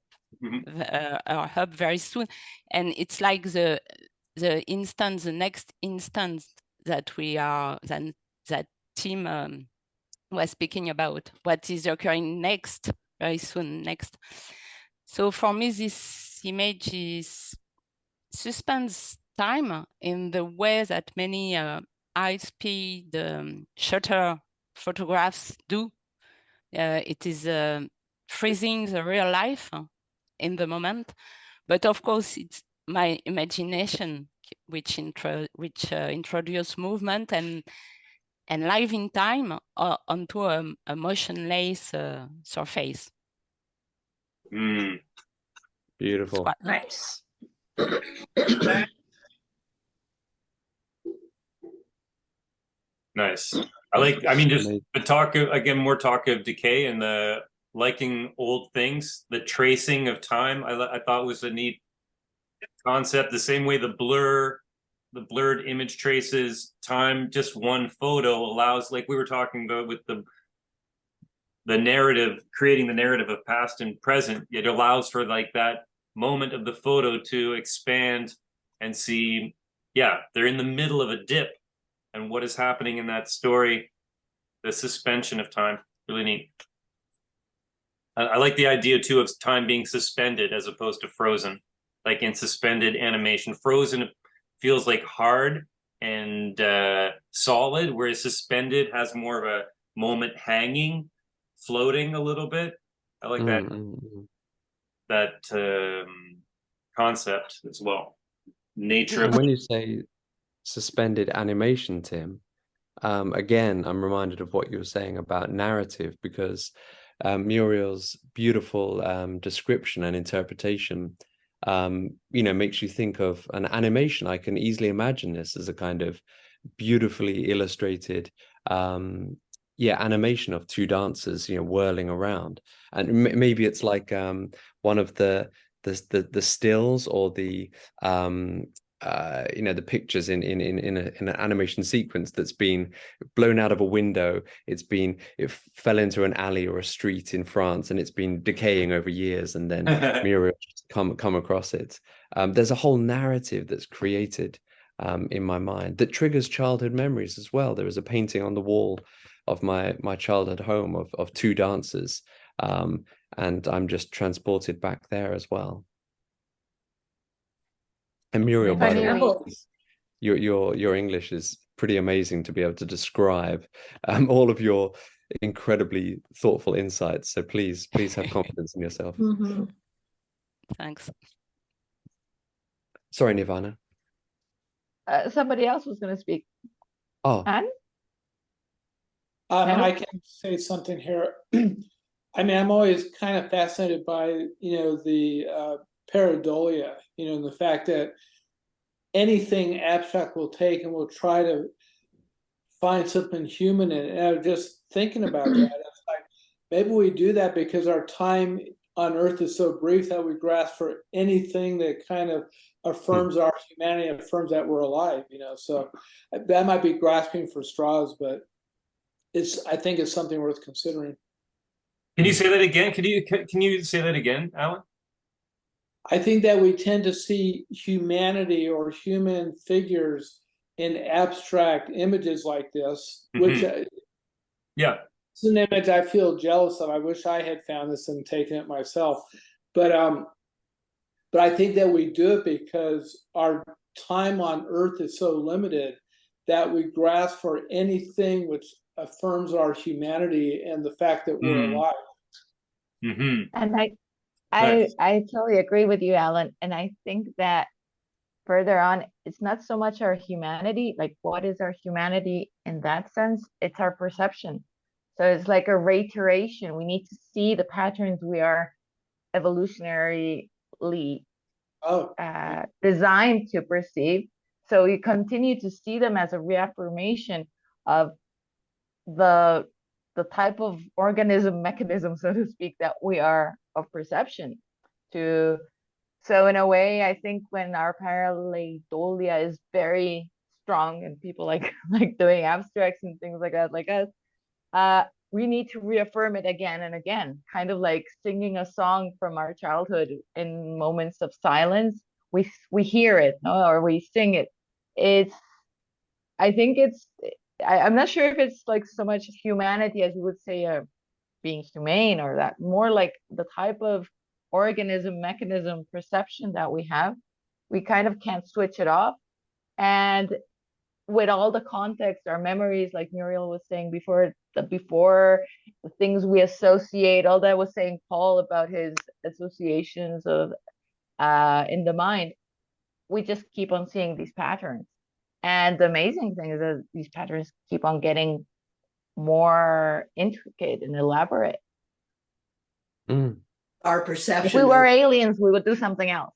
up very soon. And it's like the next instant that we are, that Tim was speaking about, what is occurring next, very soon next. So for me, this image suspends time in the way that many high-speed shutter photographs do. It is freezing the real life in the moment, but of course it's my imagination which introduce movement and live in time onto a motionless surface. Beautiful. Quite nice. Nice. I mean, just the talk of, again, more talk of decay and the liking old things, the tracing of time. I thought was a neat concept. The same way the blurred image traces time, just one photo allows, like we were talking about with the narrative, creating the narrative of past and present. It allows for like that moment of the photo to expand and see, yeah, they're in the middle of a dip. And what is happening in that story, the suspension of time, really neat. I like the idea too of time being suspended as opposed to frozen, like in suspended animation. Frozen feels like hard and solid, whereas suspended has more of a moment hanging, floating a little bit. I like that concept as well. Nature. And when you say suspended animation, Tim, again, I'm reminded of what you were saying about narrative, because Muriel's beautiful description and interpretation, makes you think of an animation. I can easily imagine this as a kind of beautifully illustrated animation of two dancers whirling around, and maybe it's like one of the stills or the the pictures in an animation sequence that's been blown out of a window. It fell into an alley or a street in France, and it's been decaying over years, and then Muriel come across it. There's a whole narrative that's created in my mind that triggers childhood memories as well. There is a painting on the wall of my childhood home of two dancers, and I'm just transported back there as well. And Muriel, by the way, your English is pretty amazing to be able to describe all of your incredibly thoughtful insights. So please have confidence in yourself. Mm-hmm. Thanks. Sorry, Nirvana. Somebody else was going to speak. Oh, Anne? I can say something here. I mean, I'm always kind of fascinated by, the pareidolia, the fact that anything abstract will take and we'll try to find something human in it. And I was just thinking about that. It's like, maybe we do that because our time on Earth is so brief that we grasp for anything that kind of affirms our humanity, affirms that we're alive, So that might be grasping for straws, but I think it's something worth considering. Can you say that again? Can you say that again, Alan? I think that we tend to see humanity or human figures in abstract images like this, which it's an image I feel jealous of. I wish I had found this and taken it myself. But I think that we do it because our time on Earth is so limited that we grasp for anything which affirms our humanity and the fact that we're alive. Mm-hmm. And I totally agree with you, Alan. And I think that further on, it's not so much our humanity, like what is our humanity in that sense? It's our perception. So it's like a reiteration. We need to see the patterns we are evolutionarily designed to perceive. So we continue to see them as a reaffirmation of the type of organism mechanism, so to speak, that we are of perception. So in a way, I think when our pareidolia is very strong and people like doing abstracts and things like that, like us, we need to reaffirm it again and again, kind of like singing a song from our childhood in moments of silence. We hear it, no? Or we sing it. I'm not sure if it's like so much humanity as you would say being humane, or that more like the type of organism mechanism perception that we have. We kind of can't switch it off. And with all the context, our memories, like Muriel was saying before, the things we associate, all that was saying Paul about his associations of in the mind, we just keep on seeing these patterns. And the amazing thing is that these patterns keep on getting more intricate and elaborate. Our perception. If we were aliens, we would do something else.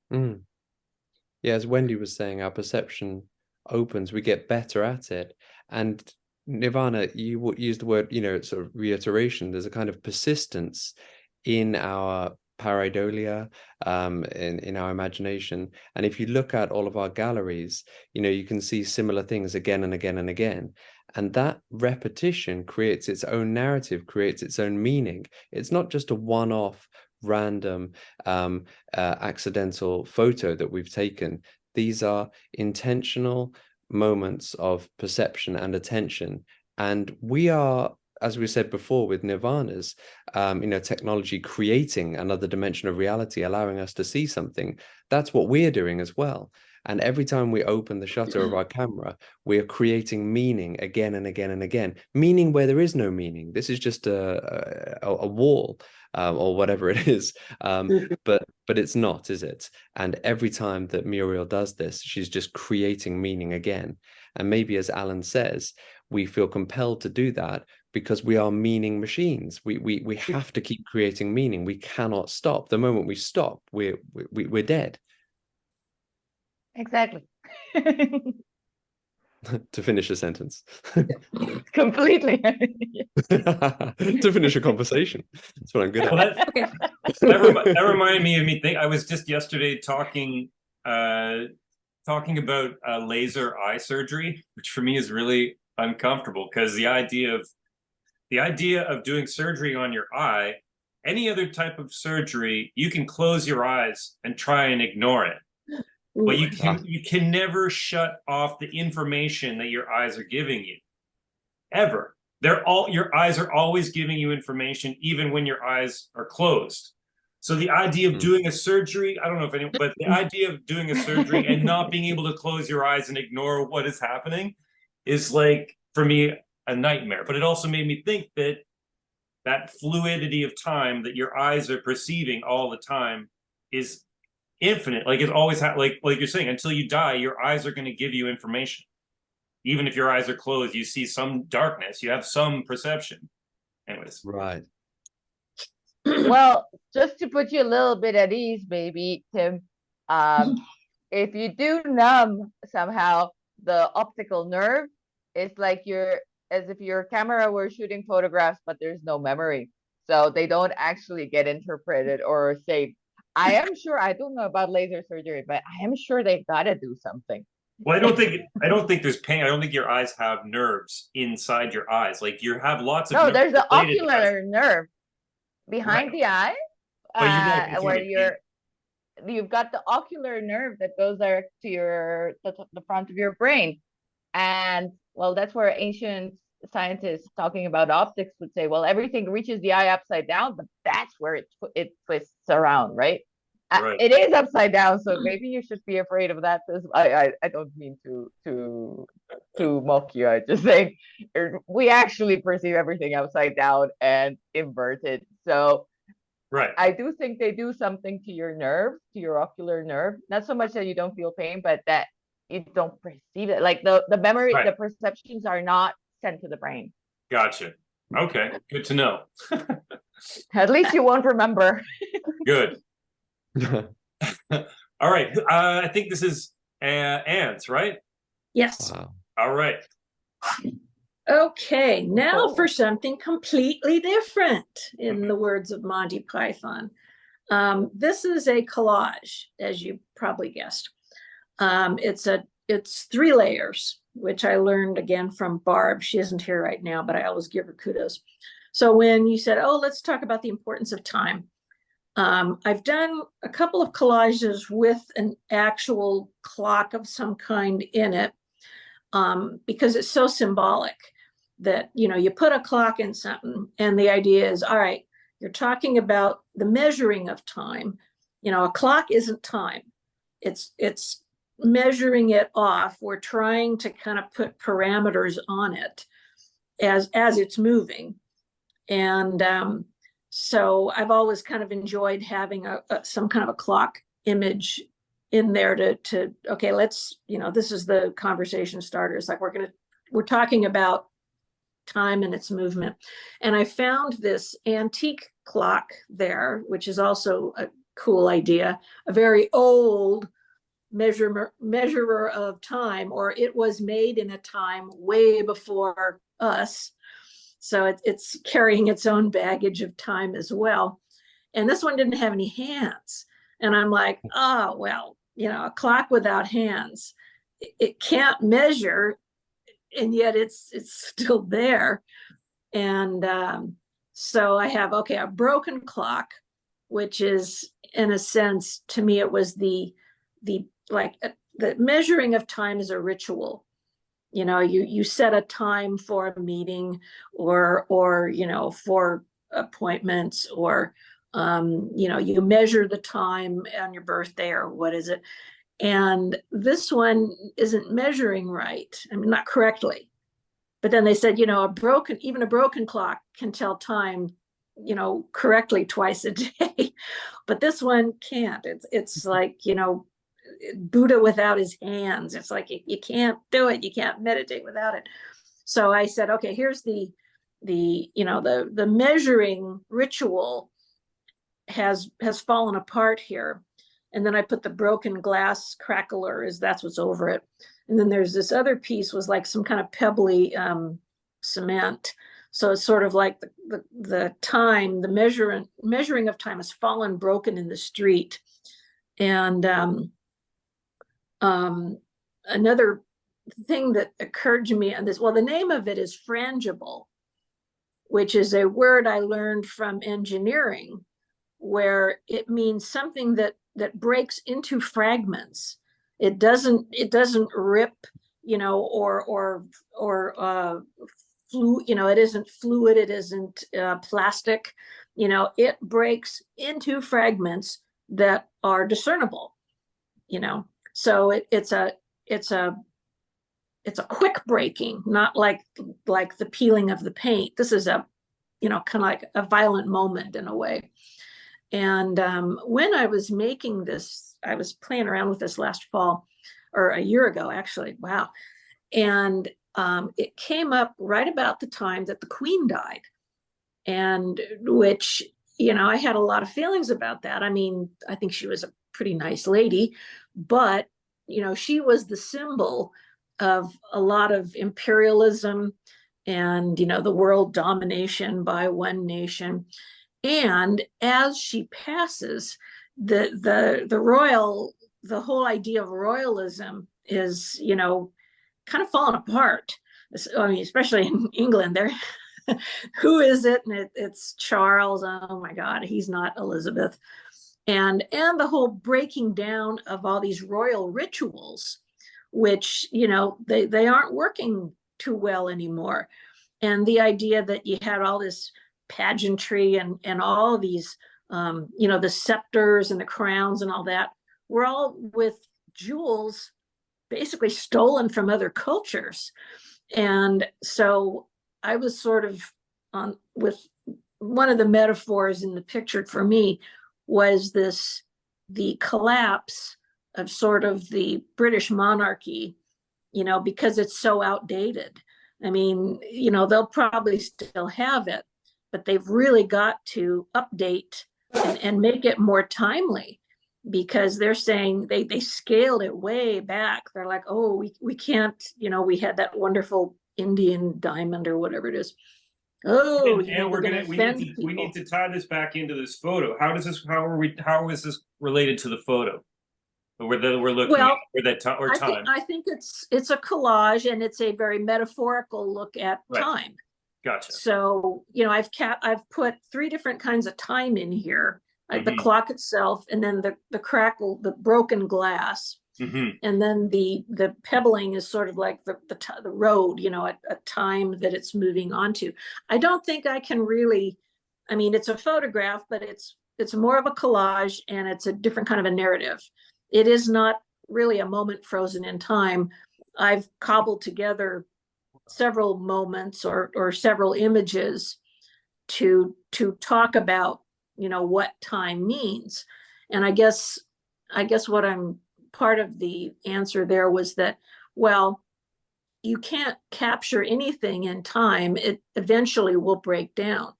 Yeah, as Wendy was saying, our perception opens, we get better at it. And Nirvana, you used the word, sort of reiteration. There's a kind of persistence in our pareidolia, in our imagination. And if you look at all of our galleries, you can see similar things again and again and again. And that repetition creates its own narrative, creates its own meaning. It's not just a one-off, random, accidental photo that we've taken. These are intentional moments of perception and attention. And we are, as we said before with Nirvana's, technology creating another dimension of reality, allowing us to see something. That's what we're doing as well. And every time we open the shutter of our camera, we are creating meaning again and again and again. Meaning where there is no meaning. This is just a wall or whatever it is. But it's not, is it? And every time that Muriel does this, she's just creating meaning again. And maybe, as Alan says, we feel compelled to do that because we are meaning machines. We have to keep creating meaning. We cannot stop. The moment we stop, we're dead. Exactly. To finish a sentence. Completely. To finish a conversation. That's what I'm good at. Well, that reminded me of think. I was just yesterday talking about laser eye surgery, which for me is really uncomfortable, because the idea of doing surgery on your eye, any other type of surgery, you can close your eyes and try and ignore it. But you can never shut off the information that your eyes are giving you. Ever. Your eyes are always giving you information, even when your eyes are closed. So the idea of doing a surgery, I don't know if anyone, but the idea of doing a surgery and not being able to close your eyes and ignore what is happening is, like, for me, a nightmare. But it also made me think that fluidity of time that your eyes are perceiving all the time is infinite. Like, it always like you're saying, until you die, your eyes are going to give you information. Even if your eyes are closed, you see some darkness, you have some perception. Anyways. Right. Well, just to put you a little bit at ease, baby, Tim, if you do numb somehow the optical nerve, it's like as if your camera were shooting photographs, but there's no memory. So they don't actually get interpreted or saved. I am sure, I don't know about laser surgery, but I am sure they've got to do something. Well, I don't think there's pain. I don't think your eyes have nerves inside your eyes. Like, you have lots of. No, there's the ocular nerve behind the eye, where you've got the ocular nerve that goes direct to the front of your brain. And well, that's where ancient scientists talking about optics would say, well, everything reaches the eye upside down, but that's where it twists around, right? Right. It is upside down, so maybe you should be afraid of that. I don't mean to mock you. I just think we actually perceive everything upside down and inverted. So right, I do think they do something to your nerve, to your ocular nerve. Not so much that you don't feel pain, but that you don't perceive it. Like the memory, the perceptions are not sent to the brain. Gotcha. Okay, good to know. At least you won't remember. Good. All right. I think this is Anne's, right? Yes. Wow. All right. Okay, now for something completely different, in the words of Monty Python. This is a collage, as you probably guessed. It's 3 layers, which I learned again from Barb. She isn't here right now, but I always give her kudos. So when you said, oh, let's talk about the importance of time, I've done a couple of collages with an actual clock of some kind in it, because it's so symbolic that, you put a clock in something, and the idea is, all right, you're talking about the measuring of time. A clock isn't time. It's measuring it off. We're trying to kind of put parameters on it as it's moving. And so I've always kind of enjoyed having some kind of a clock image in there to okay, let's, this is the conversation starter. It's like we're talking about time and its movement. And I found this antique clock there, which is also a cool idea, a very old measurer of time, or it was made in a time way before us. So it's carrying its own baggage of time as well. And this one didn't have any hands. And I'm like, oh, well, a clock without hands, it can't measure, and yet it's still there. And so I have, a broken clock, which is, in a sense, to me, it was the measuring of time is a ritual. You set a time for a meeting or for appointments, or you measure the time on your birthday, or what is it? And this one isn't measuring right. I mean, not correctly. But then they said, even a broken clock can tell time, correctly twice a day. But this one can't. It's like, Buddha without his hands. It's like you can't do it. You can't meditate without it. So I said, okay, here's the the measuring ritual has fallen apart here. And then I put the broken glass crackler, as that's what's over it. And then there's this other piece was like some kind of pebbly cement. So it's sort of like the time, the measuring of time has fallen broken in the street. And another thing that occurred to me on this, well, the name of it is frangible, which is a word I learned from engineering, where it means something that breaks into fragments. It doesn't rip, or it isn't fluid, it isn't plastic, it breaks into fragments that are discernible, so it's a quick breaking, not like the peeling of the paint. This is a kind of like a violent moment in a way. And when I was making this, I was playing around with this last fall, or a year ago, actually. Wow. And it came up right about the time that the Queen died, and which, I had a lot of feelings about that. I mean, I think she was a pretty nice lady, but, she was the symbol of a lot of imperialism and, the world domination by one nation. And as she passes, the whole idea of royalism is, kind of falling apart. I mean, especially in England, there, who is it? And it's Charles. Oh my God, he's not Elizabeth. And the whole breaking down of all these royal rituals, which, they aren't working too well anymore. And the idea that you had all this pageantry and all these, the scepters and the crowns and all that were all with jewels basically stolen from other cultures. And so I was sort of on with one of the metaphors in the picture for me was the collapse of sort of the British monarchy, because it's so outdated. I mean, they'll probably still have it, but they've really got to update and make it more timely, because they're saying they scaled it way back. They're like, oh, we can't, we had that wonderful Indian diamond or whatever it is. Oh, and we need to tie this back into this photo. How is this related to the photo we're looking at, or that time or time? I think it's a collage, and it's a very metaphorical look at time. Gotcha. So, I've put 3 different kinds of time in here, like the clock itself, and then the crackle, the broken glass, and then the pebbling is sort of like the road, a time that it's moving onto. I don't think I can really, I mean, it's a photograph, but it's more of a collage, and it's a different kind of a narrative. It is not really a moment frozen in time. I've cobbled together several moments or several images to talk about, what time means. And I guess what I'm part of the answer there was that, well, you can't capture anything in time. It eventually will break down.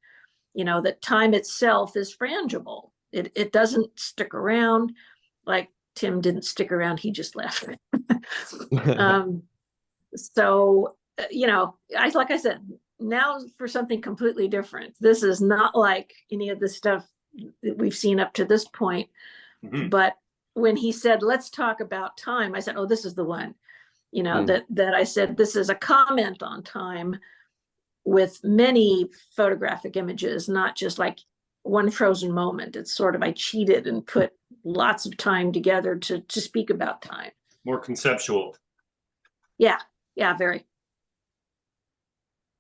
That time itself is frangible. It doesn't stick around. Like Tim didn't stick around, he just left. So, like I said, now for something completely different. This is not like any of the stuff that we've seen up to this point. But when he said, let's talk about time, I said, oh, this is the one, that I said, this is a comment on time with many photographic images, not just like one frozen moment. It's sort of, I cheated and put lots of time together to speak about time. More conceptual. Yeah, very.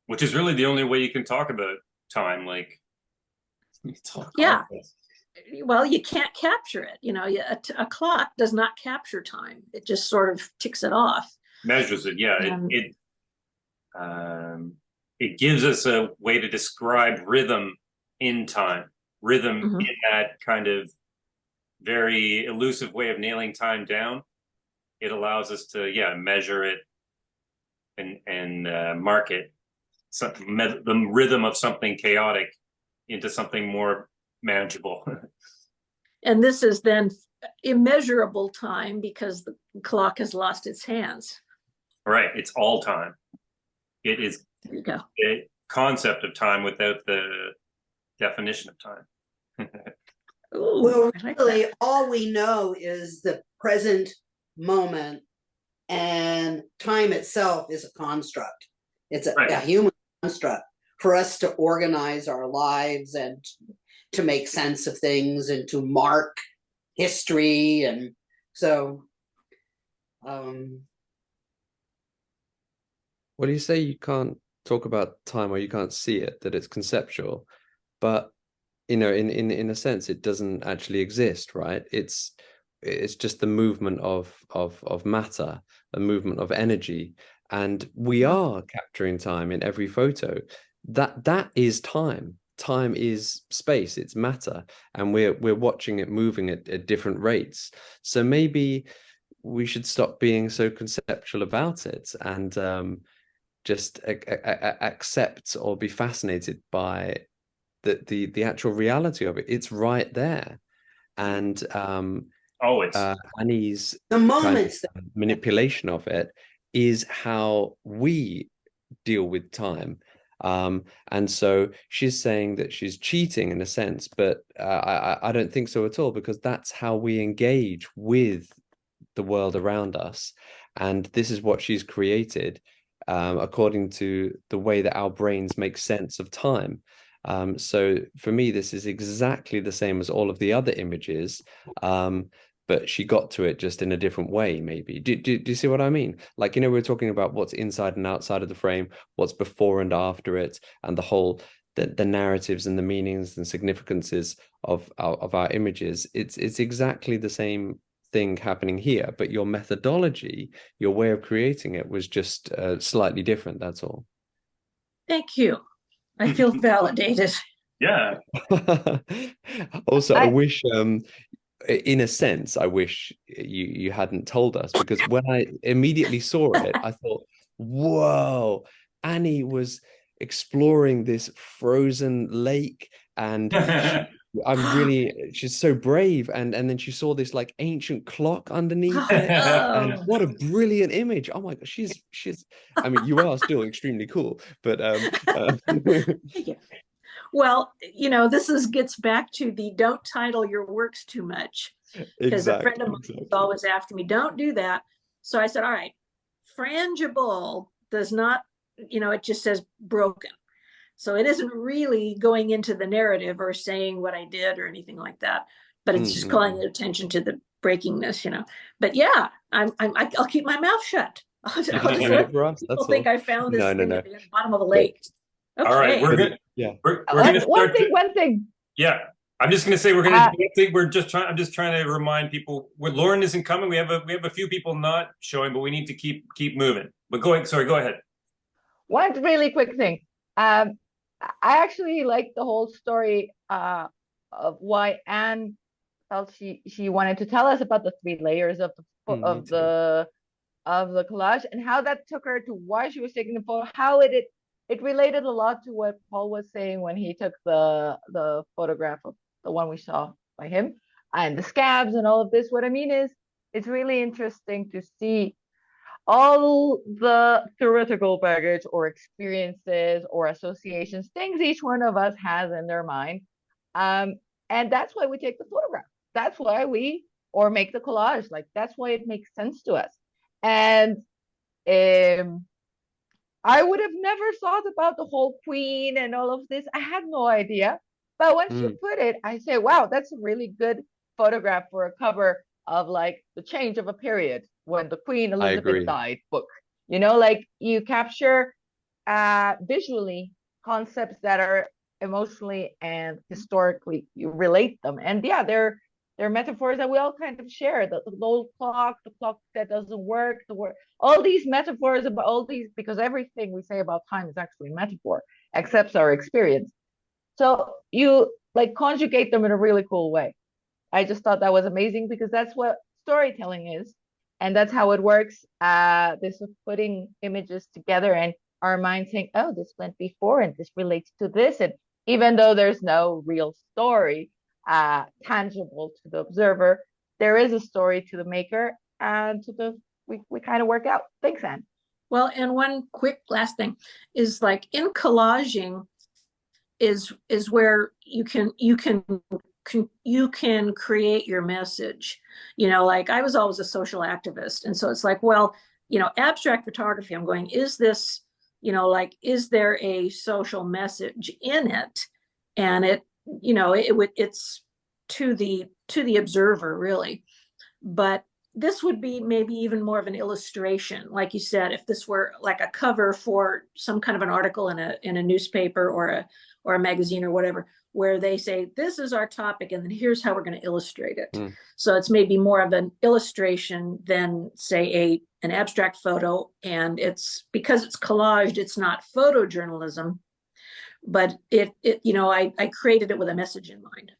Which is really the only way you can talk about time, like. Well, you can't capture it. A clock does not capture time. It just sort of ticks it off. Measures it, yeah. It gives us a way to describe rhythm in time. Rhythm in that kind of very elusive way of nailing time down. It allows us to, measure it and market the rhythm of something chaotic into something more manageable. And this is then immeasurable time because the clock has lost its hands. Right, it's all time. It is There you go. a concept of time without the definition of time. Ooh, Well, I like really, that. all we know is the present moment, and time itself is a construct. It's a human construct for us to organize our lives and to make sense of things and to mark history. And so, Well, you say you can't talk about time or you can't see it, that it's conceptual, but you know, in a sense, it doesn't actually exist, right? It's just the movement of matter, a movement of energy, and we are capturing time in every photo. That is time. Time is space, it's matter, and we're watching it moving at different rates. So maybe we should stop being so conceptual about it and just accept or be fascinated by the actual reality of it. It's right there. And Annie's the moments kind of manipulation of it is how we deal with time. And so she's saying that she's cheating in a sense, but I don't think so at all, because that's how we engage with the world around us. And this is what she's created according to the way that our brains make sense of time. So for me, this is exactly the same as all of the other images, but she got to it just in a different way, maybe. Do you see what I mean? Like, you know, we're talking about what's inside and outside of the frame, what's before and after it, and the whole the narratives and the meanings and significances of our images. It's exactly the same thing happening here, but your methodology, your way of creating it was just slightly different. That's all. Thank you. I feel validated. Yeah. Also, I wish, in a sense, I wish you hadn't told us, because when I immediately saw it, I thought, whoa, Annie was exploring this frozen lake, and she's so brave, and then she saw this like ancient clock underneath it, and what a brilliant image. Oh my god, she's I mean, you are still extremely cool, but well, you know, gets back to the don't title your works too much, because a friend of mine is always after me, don't do that. So I said, all right, frangible does not, you know, it just says broken. So it isn't really going into the narrative or saying what I did or anything like that, but it's just calling attention to the breakingness, you know. But yeah, I'll keep my mouth shut. I'll just let people think I found this thing at the bottom of a lake. Okay. All right, we're good. Yeah, we're gonna start. One thing. Yeah, I'm just gonna say we're gonna. I'm just trying to remind people. Lauren isn't coming. We have a few people not showing, but we need to keep moving. But go ahead. Sorry, go ahead. One really quick thing. I actually like the whole story of why Anne felt she wanted to tell us about the 3 layers of the collage, and how that took her to why she was taking the photo. How it related a lot to what Paul was saying when he took the photograph of the one we saw by him, and the scabs and all of this. What I mean is, it's really interesting to see all the theoretical baggage or experiences or associations, things each one of us has in their mind. And that's why we take the photograph. That's why or make the collage. Like, that's why it makes sense to us. And I would have never thought about the whole queen and all of this. I had no idea. But when she put it, I say, wow, that's a really good photograph for a cover of like the change of a period when the Queen Elizabeth died book. You know, like, you capture visually concepts that are emotionally and historically, you relate them. And yeah, they're metaphors that we all kind of share. The old clock, the clock that doesn't work, all these metaphors about all these, because everything we say about time is actually a metaphor, except our experience. So you like conjugate them in a really cool way. I just thought that was amazing, because that's what storytelling is. And that's how it works. This is putting images together and our mind saying, oh, this went before and this relates to this. And even though there's no real story tangible to the observer, there is a story to the maker and to the, we kind of work out. Thanks, Anne. Well, and one quick last thing is like in collaging is where you can create your message. You know, like I was always a social activist. And so it's like, well, you know, abstract photography, I'm going, is this, you know, like, is there a social message in it? And it, you know, it's to the observer really. But this would be maybe even more of an illustration. Like you said, if this were like a cover for some kind of an article in a newspaper or a magazine or whatever, where they say, this is our topic, and then here's how we're going to illustrate it. So it's maybe more of an illustration than say an abstract photo. And it's because it's collaged, it's not photojournalism, but it you know, I created it with a message in mind.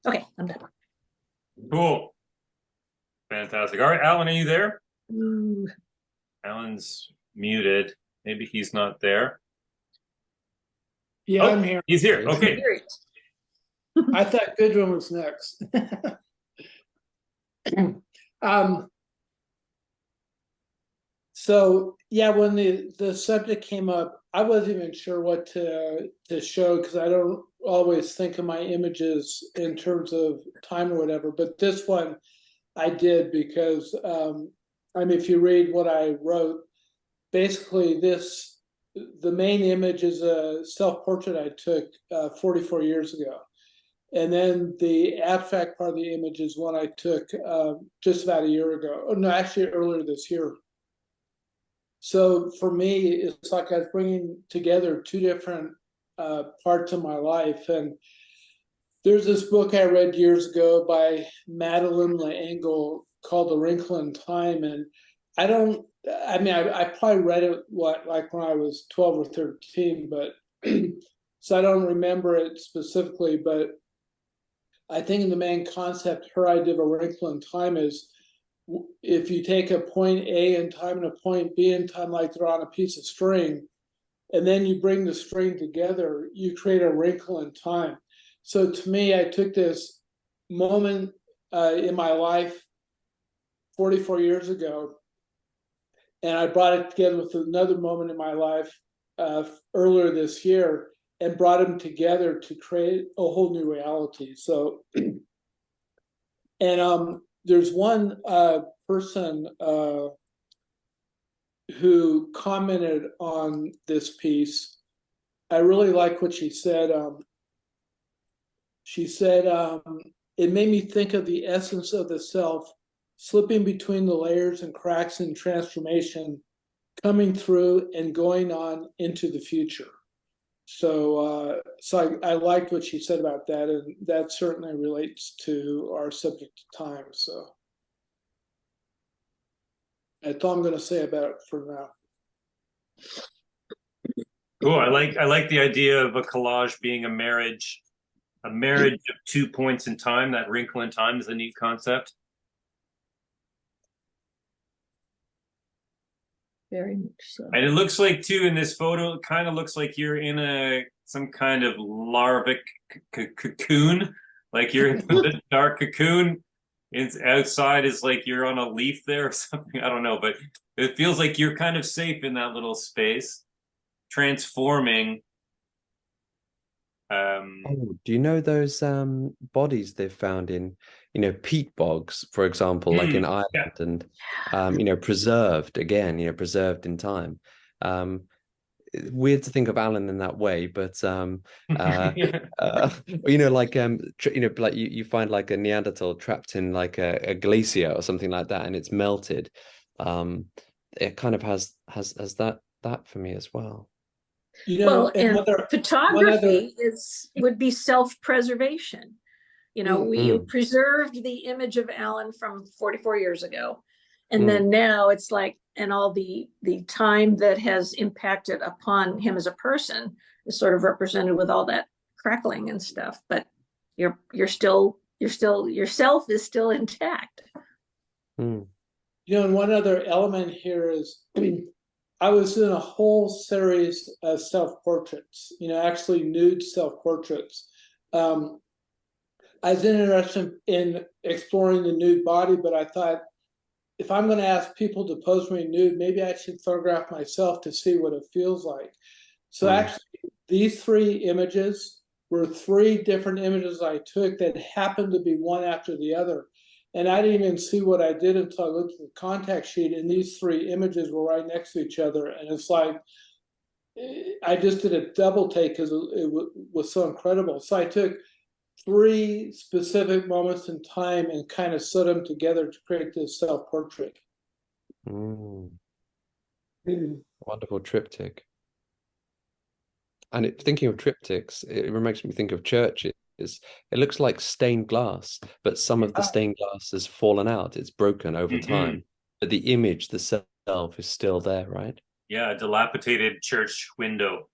Okay, I'm done. Cool. Fantastic. All right, Alan, are you there? Ooh. Alan's muted. Maybe he's not there. Yeah, Oh, I'm here. he's here. Okay. I thought Gudrun was next. So yeah, when the subject came up, I wasn't even sure what to show because I don't always think of my images in terms of time or whatever. But this one I did because I mean, if you read what I wrote, basically the main image is a self-portrait I took 44 years ago. And then the abstract part of the image is one I took just about a year ago. Oh, no, actually earlier this year. So for me, it's like I was bringing together two different parts of my life. And there's this book I read years ago by Madeleine L'Engle called A Wrinkle in Time. And I probably read it like when I was 12 or 13, but so I don't remember it specifically, but I think in the main concept, her idea of a wrinkle in time is if you take a point A in time and a point B in time, like they're on a piece of string, and then you bring the string together, you create a wrinkle in time. So to me, I took this moment in my life 44 years ago, and I brought it together with another moment in my life earlier this year, and brought them together to create a whole new reality. So, and there's one person who commented on this piece. I really like what she said. She said, it made me think of the essence of the self slipping between the layers and cracks in transformation, coming through and going on into the future. So I liked what she said about that, and that certainly relates to our subject of time. So that's all I'm going to say about it for now. Cool. I like the idea of a collage being a marriage of 2 points in time. That wrinkle in time is a neat concept. Very much so. And it looks like too in this photo, it kind of looks like you're in some kind of larvic cocoon, like you're in the dark cocoon. It's outside is like you're on a leaf there or something. I don't know, but it feels like you're kind of safe in that little space, transforming. Do you know those bodies they've found in, peat bogs, for example, like in Ireland, and preserved again, preserved in time. Weird to think of Alan in that way, but like like you find like a Neanderthal trapped in like a glacier or something like that, and it's melted. It kind of has that for me as well. Well, and photography would be self-preservation. We preserved the image of Alan from 44 years ago. And then now it's like, and all the time that has impacted upon him as a person is sort of represented with all that crackling and stuff. But yourself is still intact. Mm. You know, and one other element here is, I was in a whole series of self-portraits, you know, actually nude self-portraits. I was interested in exploring the nude body, but I thought, if I'm going to ask people to pose me nude, maybe I should photograph myself to see what it feels like. So actually, these three images were three different images I took that happened to be one after the other. And I didn't even see what I did until I looked at the contact sheet, and these three images were right next to each other. And it's like, I just did a double take because it was so incredible. So I took three specific moments in time and kind of set them together to create this self-portrait. Wonderful triptych. And thinking of triptychs, it makes me think of churches. It looks like stained glass, but some of the stained glass has fallen out. It's broken over time, but the image, the self, is still there, right? Yeah, a dilapidated church window.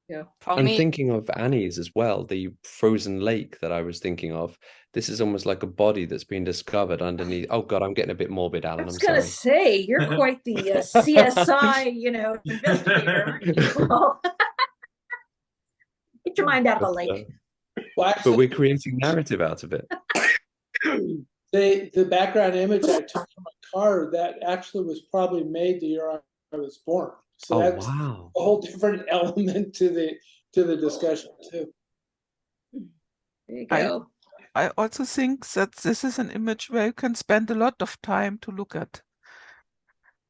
Yeah. And thinking of Annie's as well, the frozen lake that I was thinking of, this is almost like a body that's been discovered underneath. Oh God, I'm getting a bit morbid, Alan. I was I'm gonna sorry. say, you're quite the CSI, you know, investigator, aren't you? Well, get your mind out of the lake. Well, actually, but we're creating narrative out of it. The background image I took from my car, that actually was probably made the year I was born. So that's wow. a whole different element to the discussion too. There you go. I also think that this is an image where you can spend a lot of time to look at,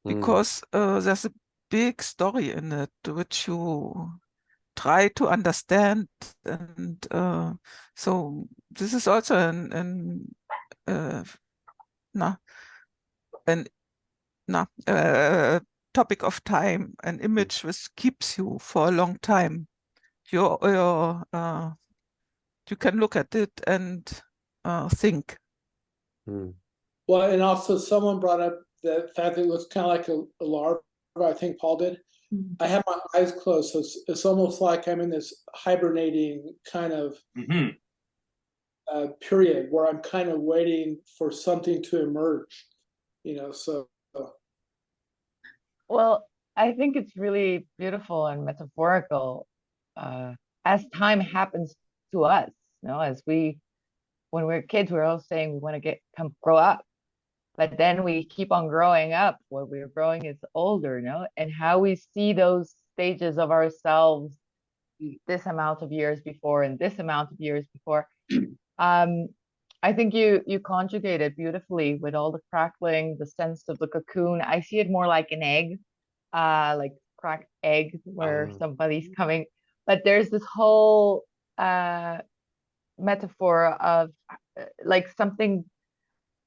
because there's a big story in it which you try to understand, and so this is also a topic of time, an image which keeps you for a long time. You can look at it and think. Well, and also someone brought up the fact that it looks kind of like a larva. I think Paul did. I have my eyes closed, so it's almost like I'm in this hibernating kind of period where I'm kind of waiting for something to emerge, you know. So, well, I think it's really beautiful and metaphorical as time happens to us. You know, when we're kids, we're all saying we want to grow up. But then we keep on growing up. What we're growing is older, you know, and how we see those stages of ourselves this amount of years before and this amount of years before. I think you conjugate it beautifully with all the crackling, the sense of the cocoon. I see it more like an egg, like cracked egg where somebody's coming. But there's this whole metaphor of like something,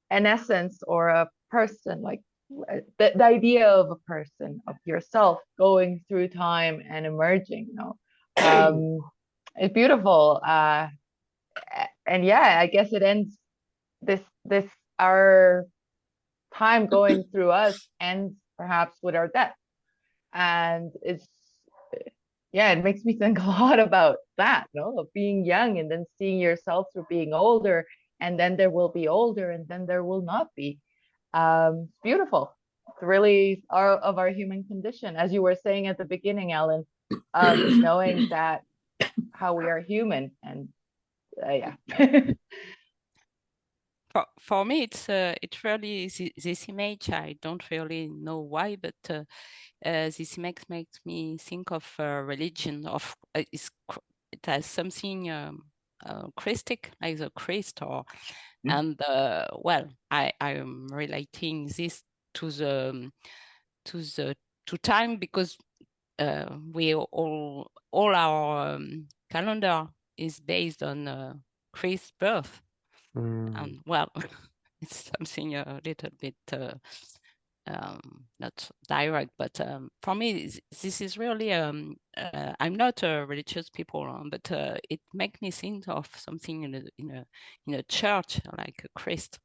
an essence or a person, like the idea of a person, of yourself going through time and emerging, you know. It's beautiful. And yeah, I guess it ends this our time going through us ends perhaps with our death. And it makes me think a lot about that, no, of being young and then seeing yourself through being older, and then there will be older and then there will not be. It's beautiful. It's really of our human condition, as you were saying at the beginning, Alan, knowing that how we are human. And yeah. For me, it's really this image. I don't really know why, but this image makes me think of religion. It has something Christic, like the Christ, and well, I am relating this to time, because we all our calendar is based on Christ's birth. And well, it's something a little bit not direct, but for me, this is really I'm not a religious people, but it makes me think of something in a church, like a Christ.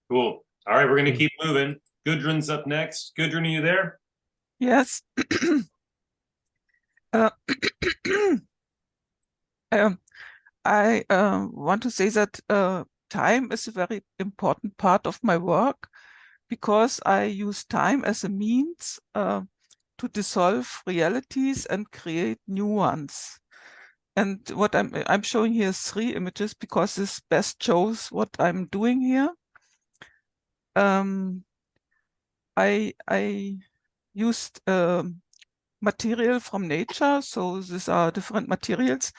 Cool. All right, we're gonna keep moving. Gudrun's up next. Gudrun, are you there? Yes. I want to say that time is a very important part of my work because I use time as a means to dissolve realities and create new ones. And what I'm showing here is 3 images because this best shows what I'm doing here. I used material from nature, so these are different materials,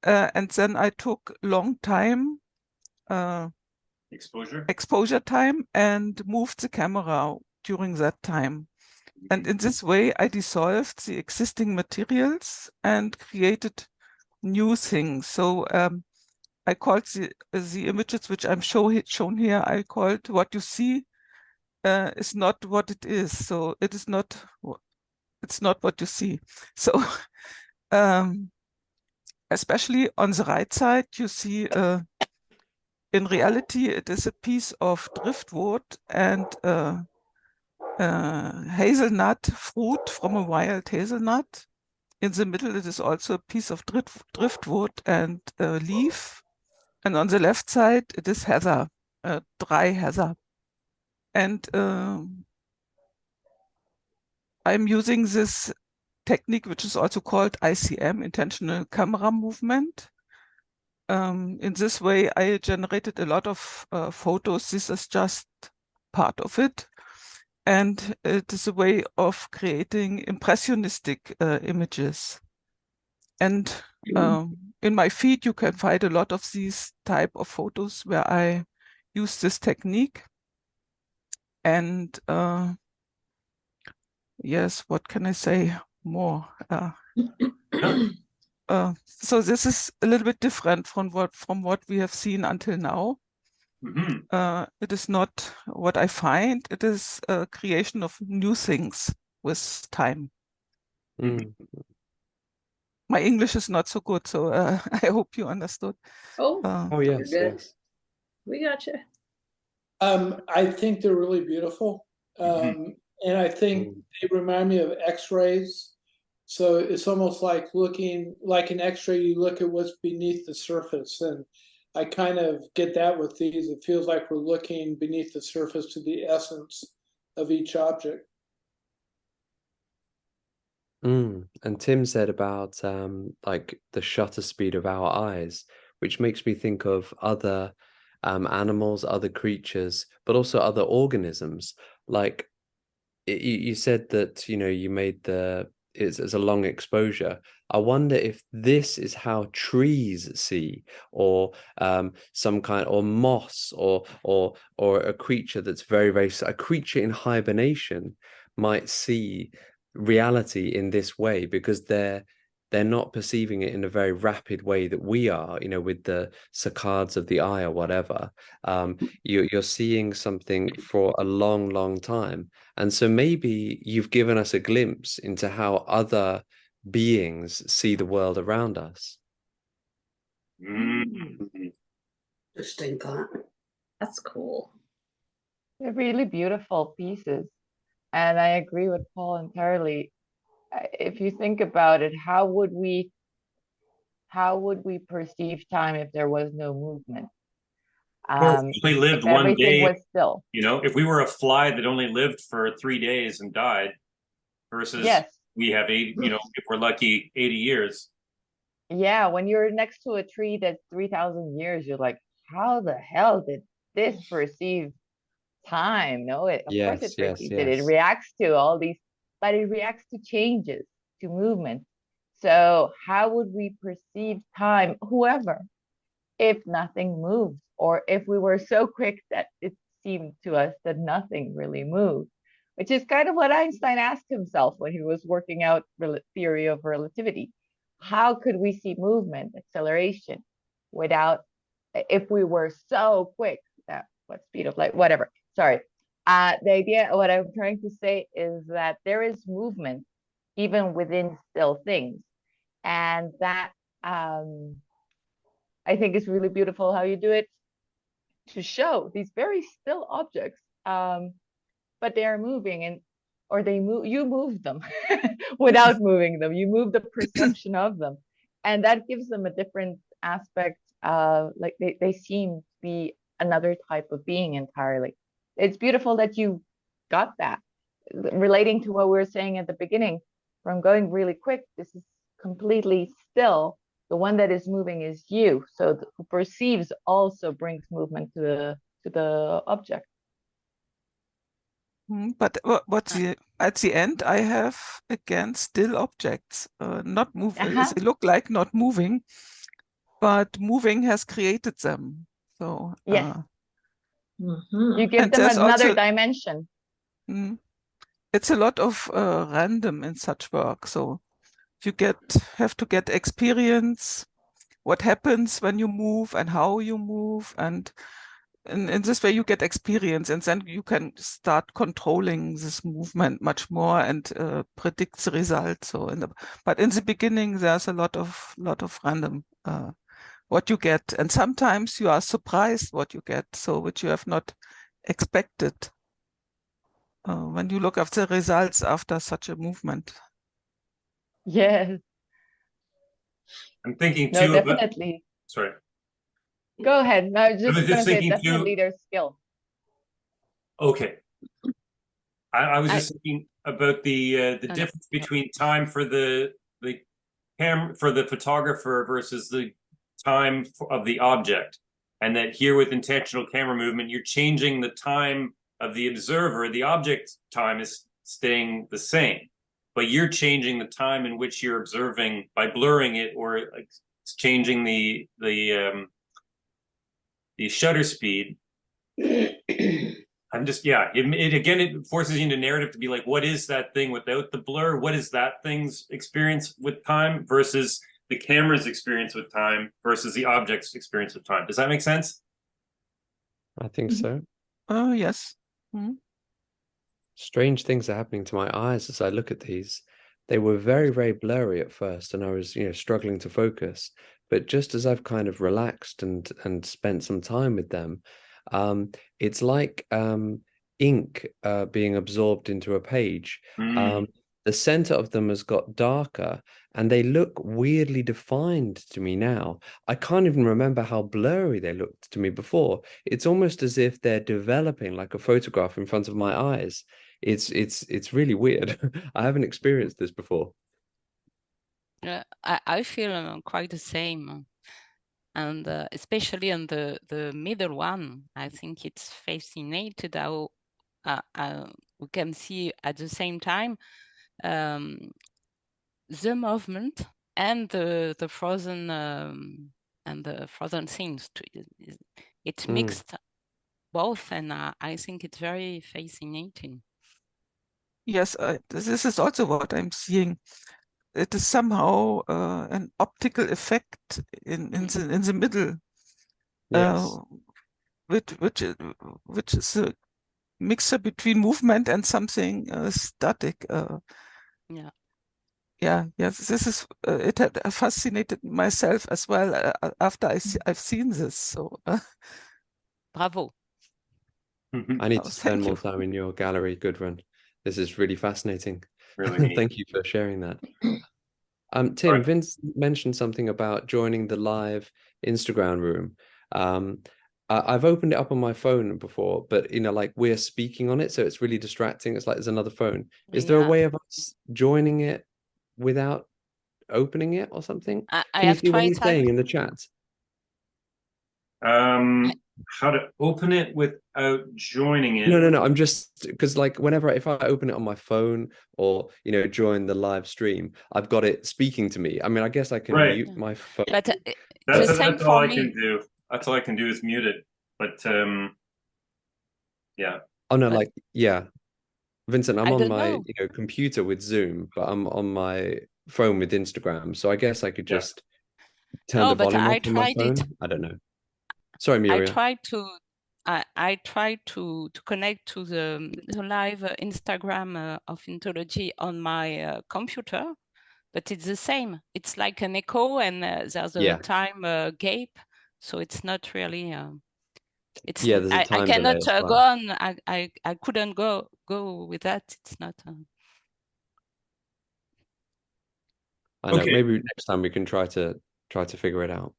and then I took long time exposure time and moved the camera during that time. And in this way, I dissolved the existing materials and created new things. So I called the images which I'm shown here, I called what you see is not what it is. So it is not, it's not what you see. So especially on the right side, you see in reality, it is a piece of driftwood and hazelnut fruit from a wild hazelnut. In the middle, it is also a piece of driftwood and a leaf. And on the left side, it is heather, dry heather. And I'm using this technique, which is also called ICM, intentional camera movement. In this way, I generated a lot of photos. This is just part of it. And it is a way of creating impressionistic images. And in my feed, you can find a lot of these type of photos where I use this technique. And yes, what can I say more? So this is a little bit different from what we have seen until now. It is not what I find. It is a creation of new things with time. My English is not so good, so I hope you understood. Oh yes, yes. We gotcha. I think they're really beautiful. And I think they remind me of X-rays. So it's almost like looking like an X-ray, you look at what's beneath the surface. And I kind of get that with these. It feels like we're looking beneath the surface to the essence of each object. And Tim said about like the shutter speed of our eyes, which makes me think of other animals, other creatures, but also other organisms. Like you said that, you know, you made it's a long exposure. I wonder if this is how trees see, or some kind, or moss, or a creature that's a creature in hibernation might see reality in this way, because they're not perceiving it in a very rapid way that we are, you know, with the saccades of the eye or whatever. You're seeing something for a long time. And so maybe you've given us a glimpse into how other beings see the world around us. Interesting thought. That's cool. They're really beautiful pieces. And I agree with Paul entirely. If you think about it, how would we perceive time if there was no movement? Or if we lived if one everything day, was still. you know, if we were a fly that only lived for 3 days and died, versus we have 80, you know, if we're lucky, 80 years. Yeah, when you're next to a tree that's 3,000 years, you're like, how the hell did this perceive time? No, of course it perceives it. It reacts to all these, but it reacts to changes, to movement. So how would we perceive time, whoever, if nothing moves, or if we were so quick that it seemed to us that nothing really moved, which is kind of what Einstein asked himself when he was working out theory of relativity. How could we see movement, acceleration, without, if we were so quick, that what speed of light, whatever. Sorry. The idea, what I'm trying to say is that there is movement even within still things. And that I think is really beautiful how you do it, to show these very still objects, but they are moving, and or they move, you move them without moving them, you move the perception of them, and that gives them a different aspect. Like they seem to be another type of being entirely. It's beautiful that you got that. Relating to what we were saying at the beginning, from going really quick, this is completely still. The one that is moving is you. So who perceives also brings movement to the object. But at the end, I have again still objects, not moving. They look like not moving, but moving has created them. So yes, Mhm. you give them there's another also, dimension. it's a lot of random in such work. So you have to get experience, what happens when you move and how you move, and in this way you get experience, and then you can start controlling this movement much more and predict the result. So but in the beginning there's a lot of random what you get, and sometimes you are surprised what you get, so which you have not expected when you look at the results after such a movement. Yes. I'm thinking No, too definitely. sorry. Go ahead. No, I was just going to say thinking definitely there's skill. Okay. I was just thinking about the difference between time for the for the photographer versus the time of the object, and that here with intentional camera movement, you're changing the time of the observer. The object time is staying the same, but you're changing the time in which you're observing by blurring it or like changing the shutter speed. I'm just, yeah, it again, it forces you into narrative to be like, what is that thing without the blur? What is that thing's experience with time versus the camera's experience with time versus the object's experience with time? Does that make sense? I think so. Oh, yes. Strange things are happening to my eyes as I look at these. They were very, very blurry at first, and I was, struggling to focus. But just as I've kind of relaxed and spent some time with them, it's like ink being absorbed into a page. The center of them has got darker, and they look weirdly defined to me now. I can't even remember how blurry they looked to me before. It's almost as if they're developing like a photograph in front of my eyes. It's really weird. I haven't experienced this before. I feel quite the same. And especially on the middle one, I think it's fascinated how we can see at the same time the movement and the frozen scenes. It's mixed both, and I think it's very fascinating. Yes, this is also what I'm seeing. It is somehow an optical effect in the middle, Yes. which is a mixture between movement and something static. Yes, this is it had fascinated myself as well after I've seen this. So bravo. I need to spend more time in your gallery, Gudrun. This is really fascinating. Really thank you for sharing that. Tim, right. Vince mentioned something about joining the live Instagram room. I've opened it up on my phone before, but like we're speaking on it, so it's really distracting. It's like there's another phone. Is there a way of us joining it without opening it or something? Can you see what he's saying in the chat? How to open it without joining it? No. I'm just because like if I open it on my phone or join the live stream, I've got it speaking to me. I mean, I guess I can mute my phone. But that's all I can do. That's all I can do is mute it. But yeah. Oh no, Vincent, I'm on my computer with Zoom, but I'm on my phone with Instagram. So I guess I could just turn the volume off on my phone. I don't know. Sorry, Muriel. I tried to connect to the live Instagram of Intology on my computer, but it's the same. It's like an echo, and there's a time gap, so it's not really. It's there's a time I cannot delay go on. I couldn't go with that. It's not. I know. Maybe next time we can try to figure it out.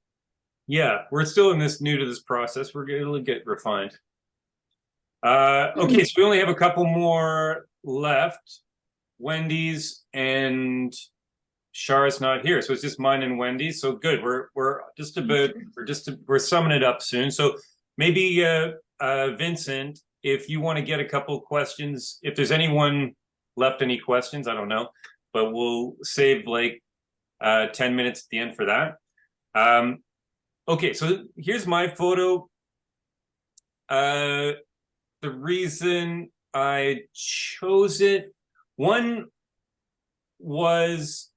Yeah, we're still in this new to this process. It'll get refined. Okay, so we only have a couple more left. Wendy's and Char's not here, so it's just mine and Wendy's. So good. We're summing it up soon. So maybe Vincent, if you want to get a couple questions, if there's anyone left any questions, I don't know, but we'll save like 10 minutes at the end for that. Okay, so here's my photo. The reason I chose it, one was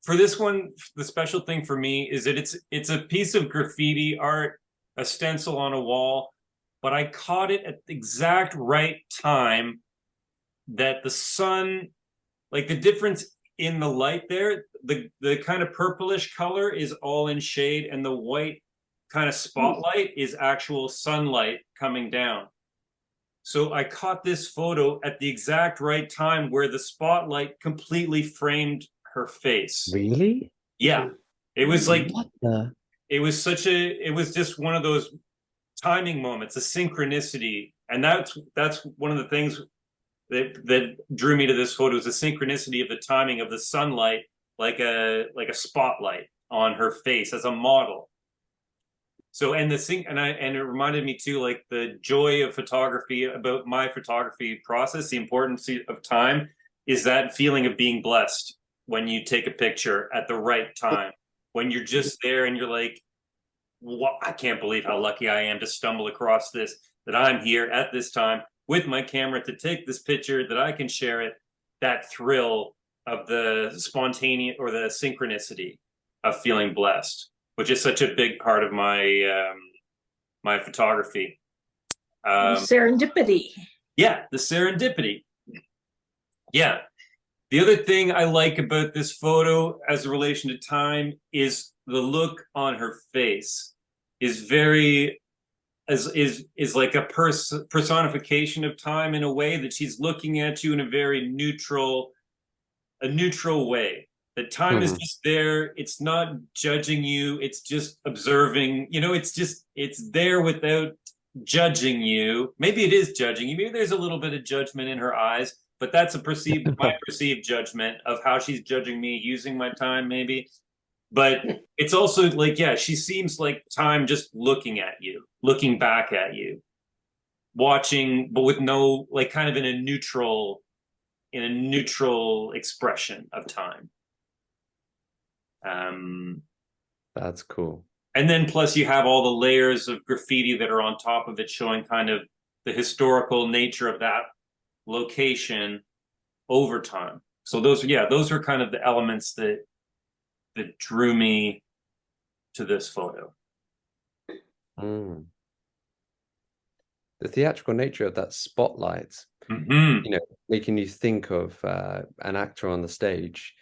for this one, the special thing for me is that it's a piece of graffiti art, a stencil on a wall, but I caught it at the exact right time that the sun, like the difference in the light there, the kind of purplish color is all in shade, and the white kind of spotlight is actual sunlight coming down. So I caught this photo at the exact right time where the spotlight completely framed her face. Really? Yeah. It was like, What the? it was just one of those timing moments, a synchronicity. And that's one of the things that drew me to this photo, is the synchronicity of the timing of the sunlight, like a spotlight on her face as a model. So, and it reminded me too, like the joy of photography, about my photography process, the importance of time, is that feeling of being blessed when you take a picture at the right time, when you're just there and you're like, what, I can't believe how lucky I am to stumble across this, that I'm here at this time with my camera to take this picture, that I can share it. That thrill of the spontaneous or the synchronicity of feeling blessed, which is such a big part of my my photography. Serendipity. Yeah, the serendipity. Yeah. The other thing I like about this photo as a relation to time is the look on her face is very is like a personification of time, in a way that she's looking at you in a very neutral way. That time is just there. It's not judging you. It's just observing. You know, it's there without judging you. Maybe it is judging you. Maybe there's a little bit of judgment in her eyes, but that's my perceived judgment of how she's judging me using my time, maybe. But it's also like, yeah, she seems like time just looking at you, looking back at you, watching, but with no, like, kind of in a neutral expression of time. That's cool. And then plus you have all the layers of graffiti that are on top of it, showing kind of the historical nature of that location over time. So those are kind of the elements that drew me to this photo. The theatrical nature of that spotlight, mm-hmm. Making you think of an actor on the stage,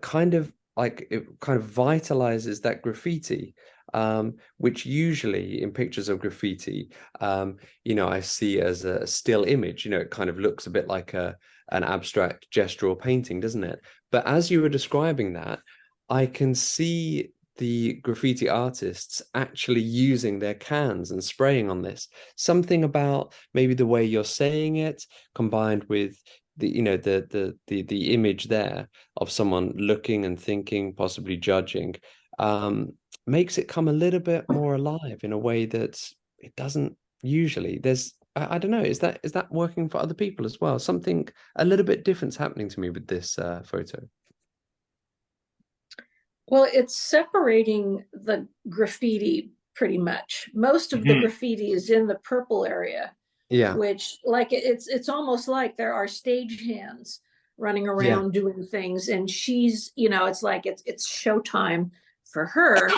kind of like it kind of vitalizes that graffiti, which usually in pictures of graffiti, I see as a still image. It kind of looks a bit like an abstract gestural painting, doesn't it? But as you were describing that, I can see the graffiti artists actually using their cans and spraying on this. Something about maybe the way you're saying it, combined with the image there of someone looking and thinking, possibly judging, makes it come a little bit more alive in a way that it doesn't usually. I don't know, is that working for other people as well? Something a little bit different's happening to me with this photo. Well, it's separating the graffiti pretty much. Most of the graffiti is in the purple area. Yeah. Which, like, it's almost like there are stage hands running around doing things, and she's, it's like it's showtime for her,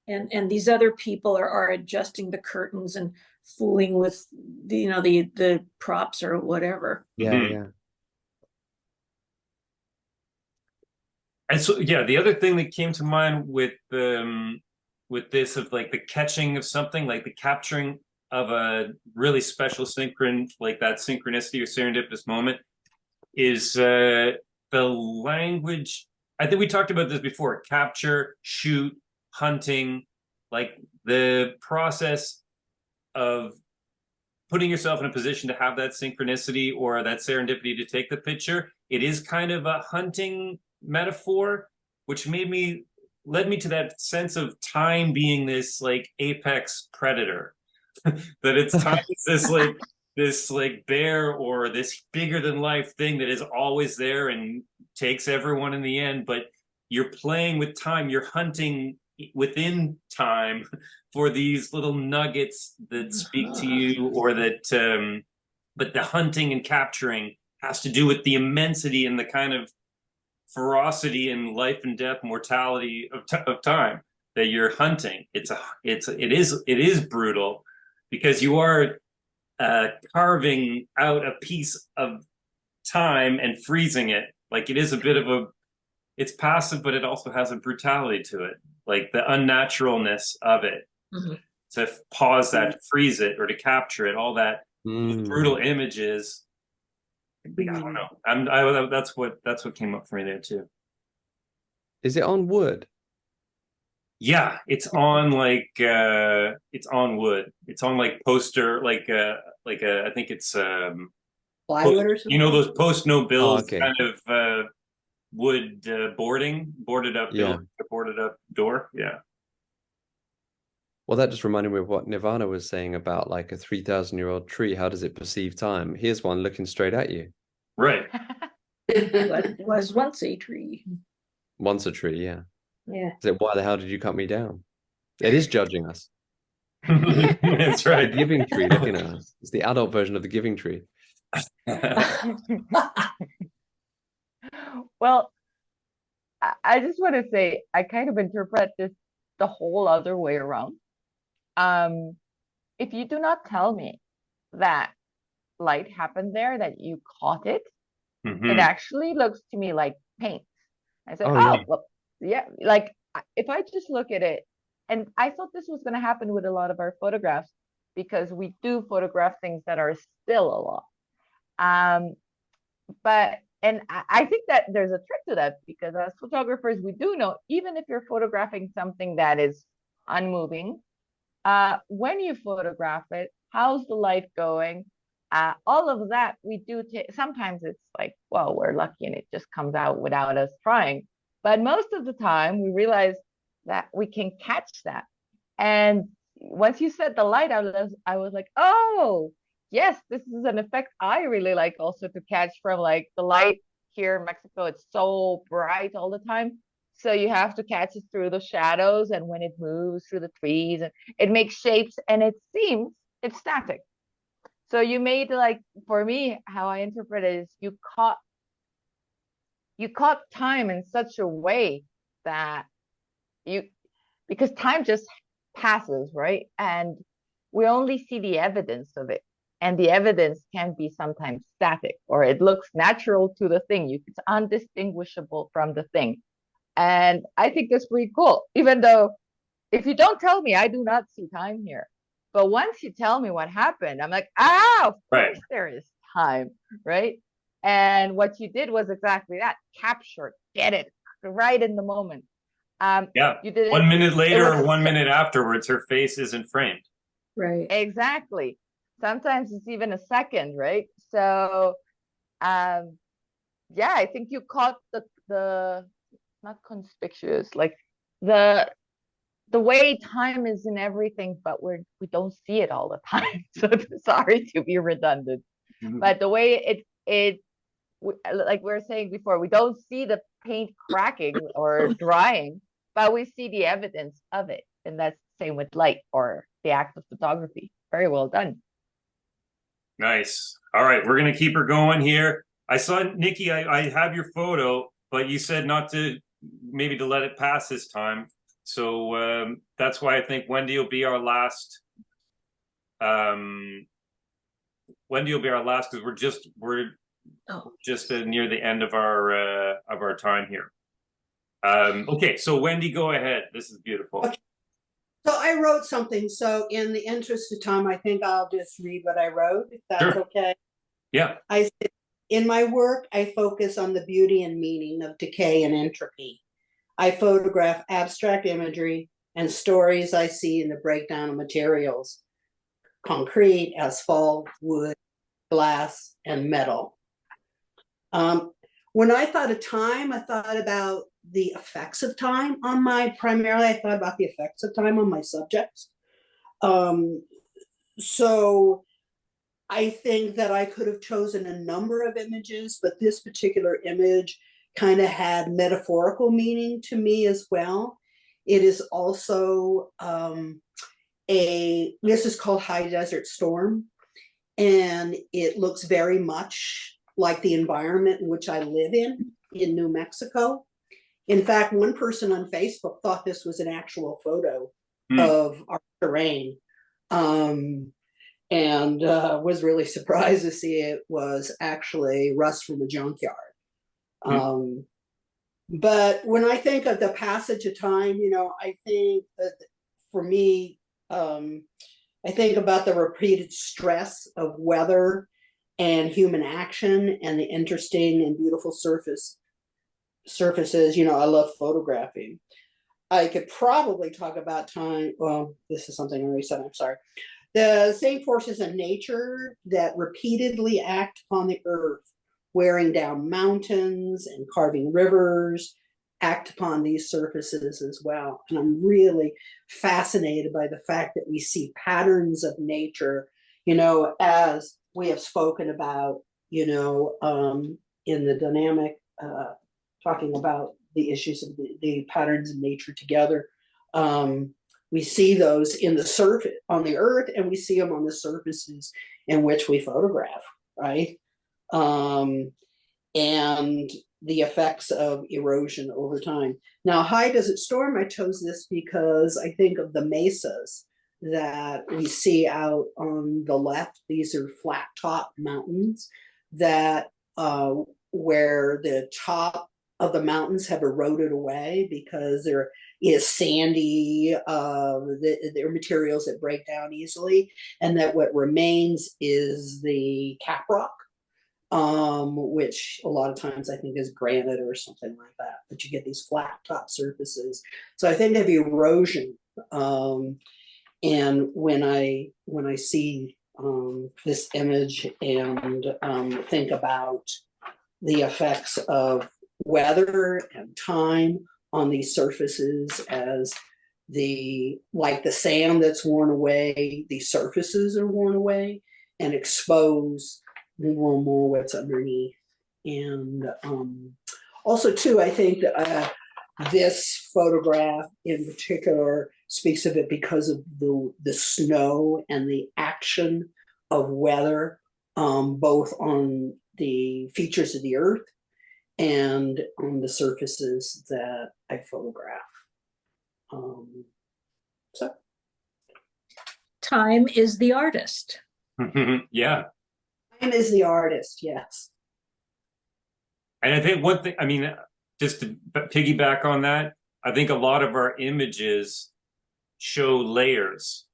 and these other people are adjusting the curtains and fooling with the props or whatever. Yeah. And so, the other thing that came to mind with this, of like the catching of something, like the capturing of a really special like that synchronicity or serendipitous moment, is the language. I think we talked about this before: capture, shoot, hunting, like the process of putting yourself in a position to have that synchronicity or that serendipity to take the picture, it is kind of a hunting metaphor, which led me to that sense of time being this like apex predator. That it's time is this like bear or this bigger than life thing that is always there and takes everyone in the end, but you're playing with time, you're hunting within time for these little nuggets that speak to you, or that but the hunting and capturing has to do with the immensity and the kind of ferocity and life and death, mortality of time that you're hunting. It is brutal, because you are carving out a piece of time and freezing it. Like, it is a bit of it's passive, but it also has a brutality to it, like the unnaturalness of it. To pause that, to freeze it, or to capture it, all that brutal images. I don't know. That's what came up for me there too. Is it on wood? Yeah, it's on like it's on wood. It's on like poster, like I think it's Plywood or something? you know, those post no bills okay. kind of wood boarded up door. Yeah. Well, that just reminded me of what Nirvana was saying about like a 3,000-year-old tree. How does it perceive time? Here's one looking straight at you. Right. It was once a tree. Once a tree, yeah. Yeah. So why the hell did you cut me down? It is judging us. That's right. The giving tree looking at us. It's the adult version of the giving tree. Well, I just want to say, I kind of interpret this the whole other way around. If you do not tell me that light happened there, that you caught it, it actually looks to me like paint. I said, yeah. well, yeah, like if I just look at it, and I thought this was going to happen with a lot of our photographs, because we do photograph things that are still a lot. And I think that there's a trick to that, because as photographers, we do know, even if you're photographing something that is unmoving, when you photograph it, how's the light going? All of that we do. Sometimes it's like, well, we're lucky and it just comes out without us trying. But most of the time, we realize that we can catch that. And once you said the light, I was like, oh, yes, this is an effect I really like also to catch from, like, the light here in Mexico. It's so bright all the time. So you have to catch it through the shadows, and when it moves through the trees, and it makes shapes, and it seems it's static. So you made, like, for me, how I interpret it is you caught time in such a way that because time just passes, right? And we only see the evidence of it. And the evidence can be sometimes static, or it looks natural to the thing. It's undistinguishable from the thing. And I think that's pretty cool, even though if you don't tell me, I do not see time here. But once you tell me what happened, I'm like, of course there is time, right? And what you did was exactly that: capture, get it right in the moment. Yeah. You did 1 minute later or 1 minute afterwards, her face isn't framed. Right. Exactly. Sometimes it's even a second, right? So, yeah, I think you caught the not conspicuous, like the way time is in everything, but we don't see it all the time. So sorry to be redundant, but the way like we were saying before, we don't see the paint cracking or drying, but we see the evidence of it. And that's the same with light or the act of photography. Very well done. Nice. All right, we're gonna keep her going here. I saw, Nikki, I have your photo, but you said not to, maybe to let it pass this time. So that's why I think Wendy will be our last. Wendy will be our last, because we're just near the end of our time here. Okay, so Wendy, go ahead. This is beautiful. Okay. So I wrote something. So in the interest of time, I think I'll just read what I wrote, if that's okay. Yeah. I said, in my work, I focus on the beauty and meaning of decay and entropy. I photograph abstract imagery, and stories I see in the breakdown of materials: concrete, asphalt, wood, glass, and metal. When I thought of time, I thought about the effects of time on primarily I thought about the effects of time on my subjects. So I think that I could have chosen a number of images, but this particular image kind of had metaphorical meaning to me as well. It is also this is called High Desert Storm, and it looks very much like the environment in which I live in New Mexico. In fact, one person on Facebook thought this was an actual photo of our terrain, and was really surprised to see it was actually rust from a junkyard. But when I think of the passage of time, I think that for me, I think about the repeated stress of weather and human action and the interesting and beautiful surfaces. I love photographing. I could probably talk about time. Well, this is something I already said. I'm sorry. The same forces in nature that repeatedly act upon the earth, wearing down mountains and carving rivers, act upon these surfaces as well. And I'm really fascinated by the fact that we see patterns of nature, as we have spoken about, in the dynamic, talking about the issues of the patterns of nature together. We see those in the surface on the earth, and we see them on the surfaces in which we photograph, right? And the effects of erosion over time. Now, High Desert Storm, I chose this because I think of the mesas that we see out on the left. These are flat top mountains that where the top of the mountains have eroded away because there is sandy, there are materials that break down easily, and that what remains is the cap rock, which a lot of times I think is granite or something like that, but you get these flat top surfaces. So I think of erosion. And when I see this image and think about the effects of weather and time on these surfaces as the sand that's worn away, the surfaces are worn away and expose more and more what's underneath. And also too, I think that this photograph in particular speaks of it because of the snow and the action of weather, both on the features of the earth and on the surfaces that I photograph. So time is the artist. Yeah. Time is the artist, yes. And I think one thing, just to piggyback on that, I think a lot of our images show layers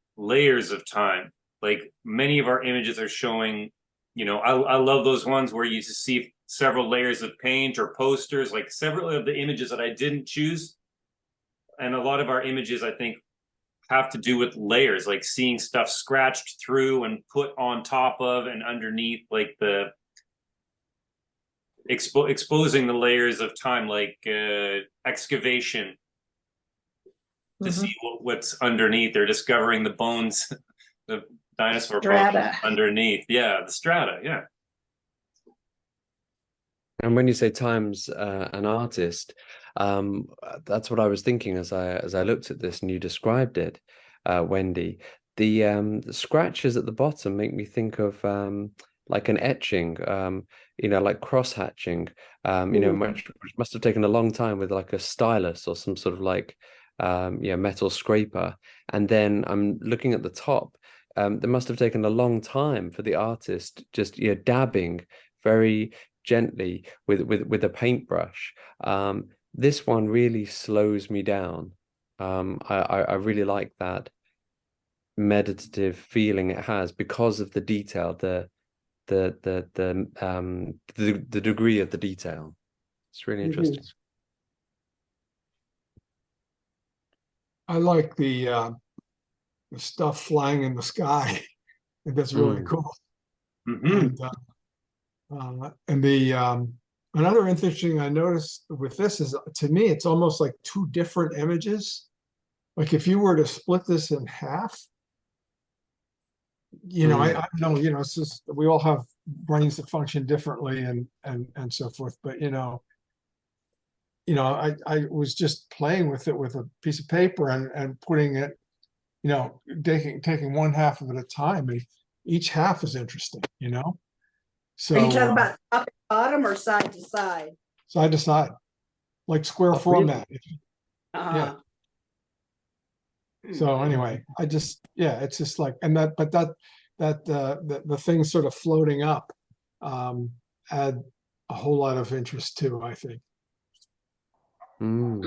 of time. Like many of our images are showing, I love those ones where you see several layers of paint or posters, like several of the images that I didn't choose. And a lot of our images, I think, have to do with layers, like seeing stuff scratched through and put on top of and underneath, like the exposing the layers of time, like excavation to see what's underneath. They're discovering the bones, the dinosaur bones underneath. Yeah, the strata. Yeah. And when you say time's an artist, that's what I was thinking as I looked at this and you described it, Wendy. The scratches at the bottom make me think of like an etching, like cross hatching, which must have taken a long time with like a stylus or some sort of like metal scraper. And then I'm looking at the top. There must have taken a long time for the artist just dabbing very gently with a paintbrush. This one really slows me down. I really like that meditative feeling it has because of the detail, the degree of the detail. It's really interesting. I like the stuff flying in the sky. I think that's really cool. Mhm. And the another interesting I noticed with this is, to me, it's almost like two different images. Like if you were to split this in half, I know, it's just we all have brains that function differently and so forth. But I was just playing with it with a piece of paper and putting it, taking one half of it at a time. And each half is interesting, So Are you talking about top and bottom or side to side? Side to side, like square format. Yeah. So anyway, it's just like, and the thing sort of floating up add a whole lot of interest too, I think. Yeah,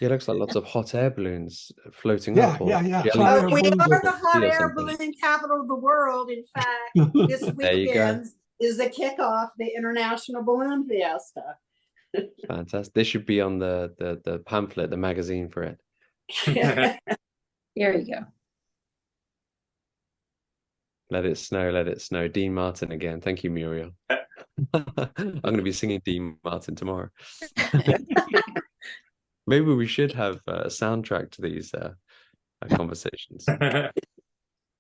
it looks like lots of hot air balloons floating Yeah, up. Or yeah. jelly Hot air We balloons are the are- hot or air something. balloon capital of the world. In fact, this There you go. weekend is the kickoff, the International Balloon Fiesta. Fantastic. This should be on the pamphlet, the magazine for it. There you go. Let it snow, let it snow. Dean Martin again. Thank you, Muriel. I'm going to be singing Dean Martin tomorrow. Maybe we should have a soundtrack to these conversations. We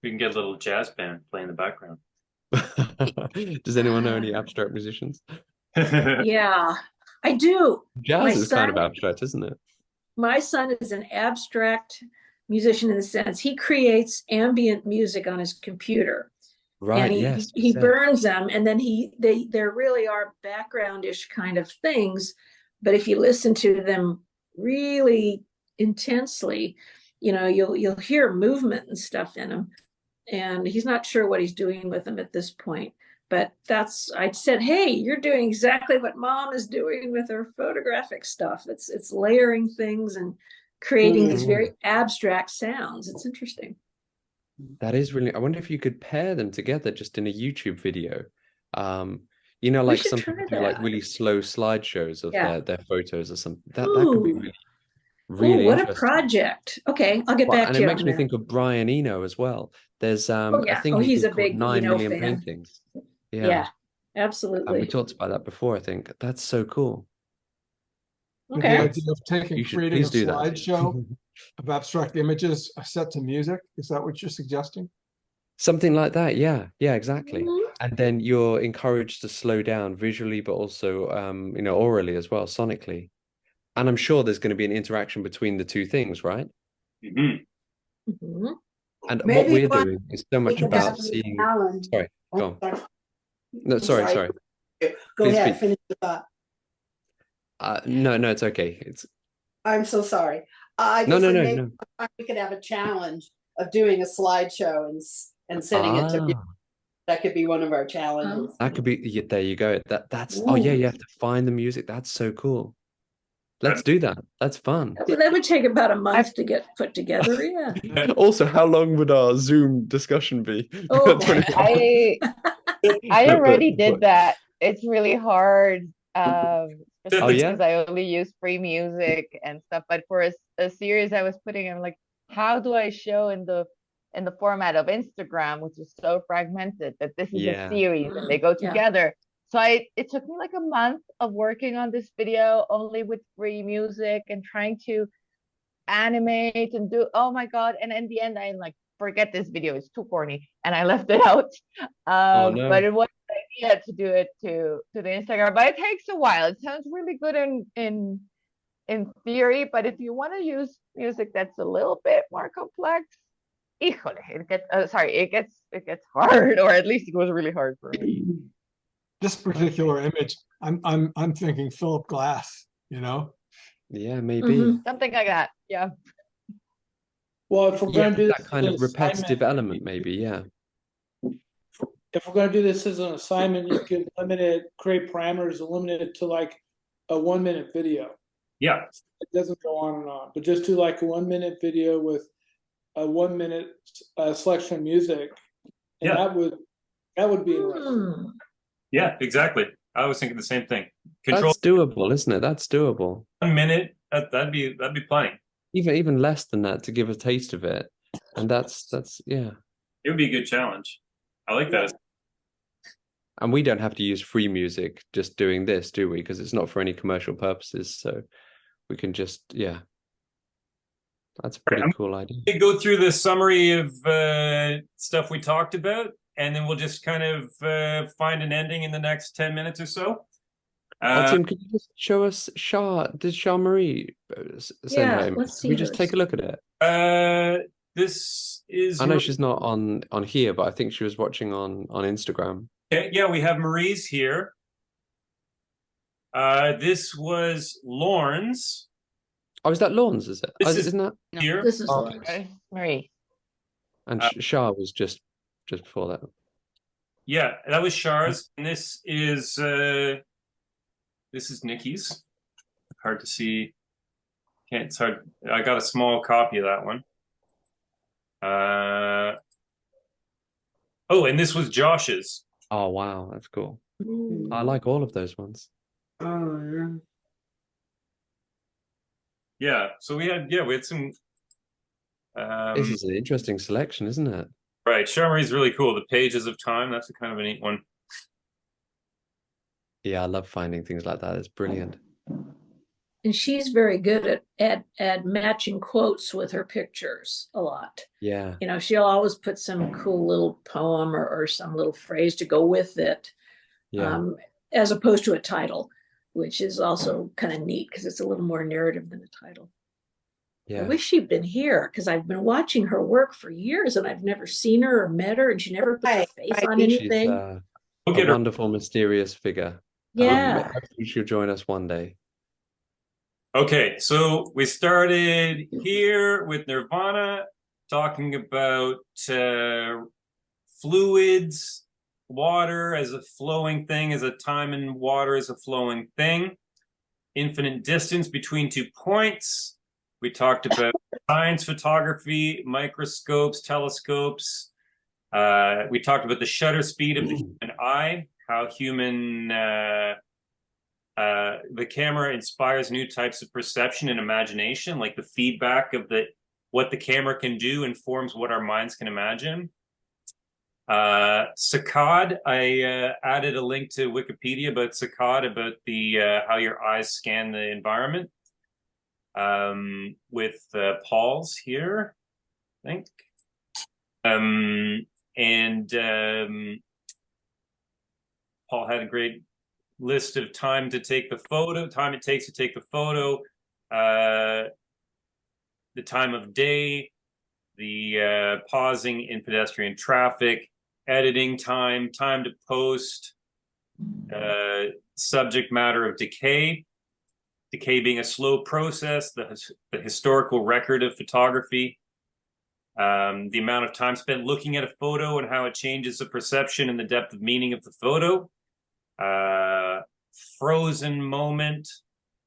can get a little jazz band play in the background. Does anyone know any abstract musicians? Yeah, I do. Jazz is kind of abstract, isn't it? My son is an abstract musician in the sense he creates ambient music on his computer. Right. And he burns them, and then there really are backgroundish kind of things, but if you listen to them really intensely, you'll hear movement and stuff in them. And he's not sure what he's doing with them at this point. But I said, hey, you're doing exactly what mom is doing with her photographic stuff. It's layering things and creating these very abstract sounds. It's interesting. That is really, I wonder if you could pair them together just in a YouTube video. Like some people do like really slow slideshows of their photos or something. That could be really what interesting. A project. Okay, I'll get back to you. And it makes me think of Brian Eno as well. There's a thing he's a called big 9 Eno million fan. paintings. Yeah, And absolutely. we talked about that before, I think. That's so cool. Okay. The idea of creating a slideshow of abstract images set to music, is that what you're suggesting? Something like that, yeah, exactly. And then you're encouraged to slow down visually, but also orally as well, sonically. And I'm sure there's going to be an interaction between the two things, right? Mm-hmm. Mm-hmm. And Maybe what we're doing is so much about seeing. Sorry, go on. No, sorry. Go ahead, finish the thought. No, it's okay. I'm so sorry. No. We could have a challenge of doing a slideshow and sending it to people. That could be one of our challenges. That could be. There you go. That's. Oh yeah, you have to find the music. That's so cool. Let's do that. That's fun. That would take about a month to get put together. Yeah. Also, how long would our Zoom discussion be? I already did that. It's really hard. Especially because I only use free music and stuff. But for a series I was putting, I'm like, how do I show in the format of Instagram, which is so fragmented, that this is a series and they go together. So it took me like a month of working on this video only with free music and trying to animate and do, oh my God. And in the end, I'm like, forget this video, it's too corny. And I left it out. But it was an idea to do it to the Instagram, but it takes a while. It sounds really good in theory, but if you want to use music that's a little bit more complex, it gets hard, or at least it was really hard for me. This particular image, I'm thinking Philip Glass, Yeah, maybe something like that. Yeah. Well, if we're going to do that kind of repetitive element, maybe, If we're going to do this as an assignment, you could create parameters and limit it to like a 1 minute video. Yeah. It doesn't go on and on, but just do like a 1 minute video with a 1 minute selection of music. And that would be interesting. Yeah, exactly. I was thinking the same thing. That's doable, isn't it? That's doable. 1 minute, that'd be plenty. even less than that to give a taste of it. And that's yeah. It would be a good challenge. I like that. And we don't have to use free music just doing this, do we? Because it's not for any commercial purposes. So we can just, yeah. That's a pretty cool idea. We go through the summary of stuff we talked about, and then we'll just kind of find an ending in the next 10 minutes or so. Tim, could you just show us did Shah Marie send her image? let's see. Can we just take a look at it? This is. I know she's not on here, but I think she was watching on Instagram. Yeah, we have Marie's here. This was Lorne's. Oh, is that Lawns? Is it? Isn't that here? This is Marie. And Shah was just before that. Yeah, that was Shah's, and this is Nikki's. Hard to see. It's hard. I got a small copy of that one. Oh, and this was Josh's. Oh wow, that's cool. I like all of those ones. Oh, yeah. Yeah, so we had some. This is an interesting selection, isn't it? Right, Sharmarie's really cool. The Pages of Time, that's a kind of a neat one. Yeah, I love finding things like that. It's brilliant. And she's very good at matching quotes with her pictures a lot. Yeah. You know, she'll always put some cool little poem or some little phrase to go with it. Yeah. As opposed to a title, which is also kind of neat because it's a little more narrative than a title. Yeah. I wish she'd been here because I've been watching her work for years and I've never seen her or met her, and she never puts her face on anything. She's a wonderful, mysterious figure. Yeah. Hopefully she'll join us one day. Okay, so we started here with Nirvana, talking about fluids, water as a flowing thing, as a time and water as a flowing thing, infinite distance between 2 points. We talked about science photography, microscopes, telescopes. We talked about the shutter speed of the human eye, how the camera inspires new types of perception and imagination, like the feedback of what the camera can do informs what our minds can imagine. Saccade, I added a link to Wikipedia about Saccade, about the how your eyes scan the environment. With Paul's here, I think. Paul had a great list of time to take the photo, time it takes to take the photo, the time of day, the pausing in pedestrian traffic, editing time, time to post, subject matter of decay being a slow process, the historical record of photography, the amount of time spent looking at a photo and how it changes the perception and the depth of meaning of the photo, frozen moment,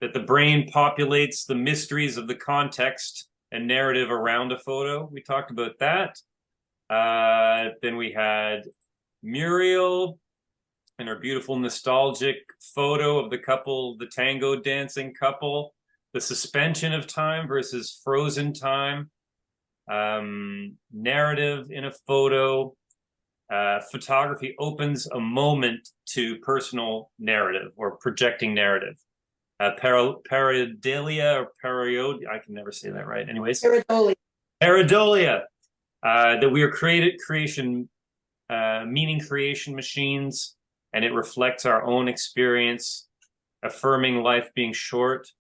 that the brain populates the mysteries of the context and narrative around a photo. We talked about that. Then we had Muriel and her beautiful nostalgic photo of the couple, the tango dancing couple, the suspension of time versus frozen time, narrative in a photo. Photography opens a moment to personal narrative or projecting narrative. Pareidolia or I can never say that right. Anyways, pareidolia. That we are meaning creation machines, and it reflects our own experience, affirming life being short.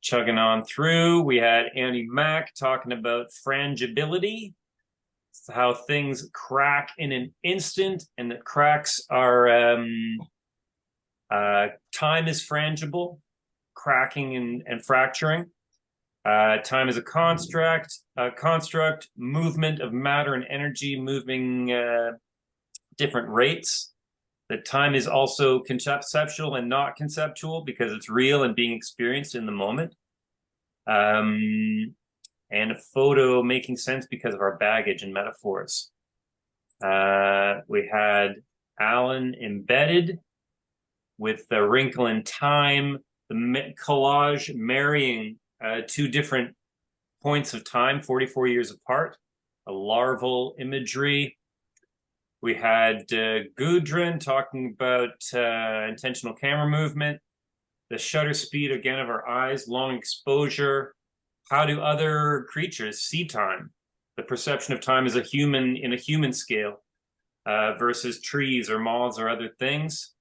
Chugging on through, we had Annie Mac talking about frangibility, how things crack in an instant, and that cracks are time is frangible, cracking and fracturing. Time is a construct, movement of matter and energy moving different rates. That time is also conceptual and not conceptual because it's real and being experienced in the moment. And a photo making sense because of our baggage and metaphors. We had Alan embedded with the wrinkle in time, the collage marrying two different points of time, 44 years apart, a larval imagery. We had Gudrun talking about intentional camera movement, the shutter speed again of our eyes, long exposure. How do other creatures see time? The perception of time as a human in a human scale versus trees or moths or other things.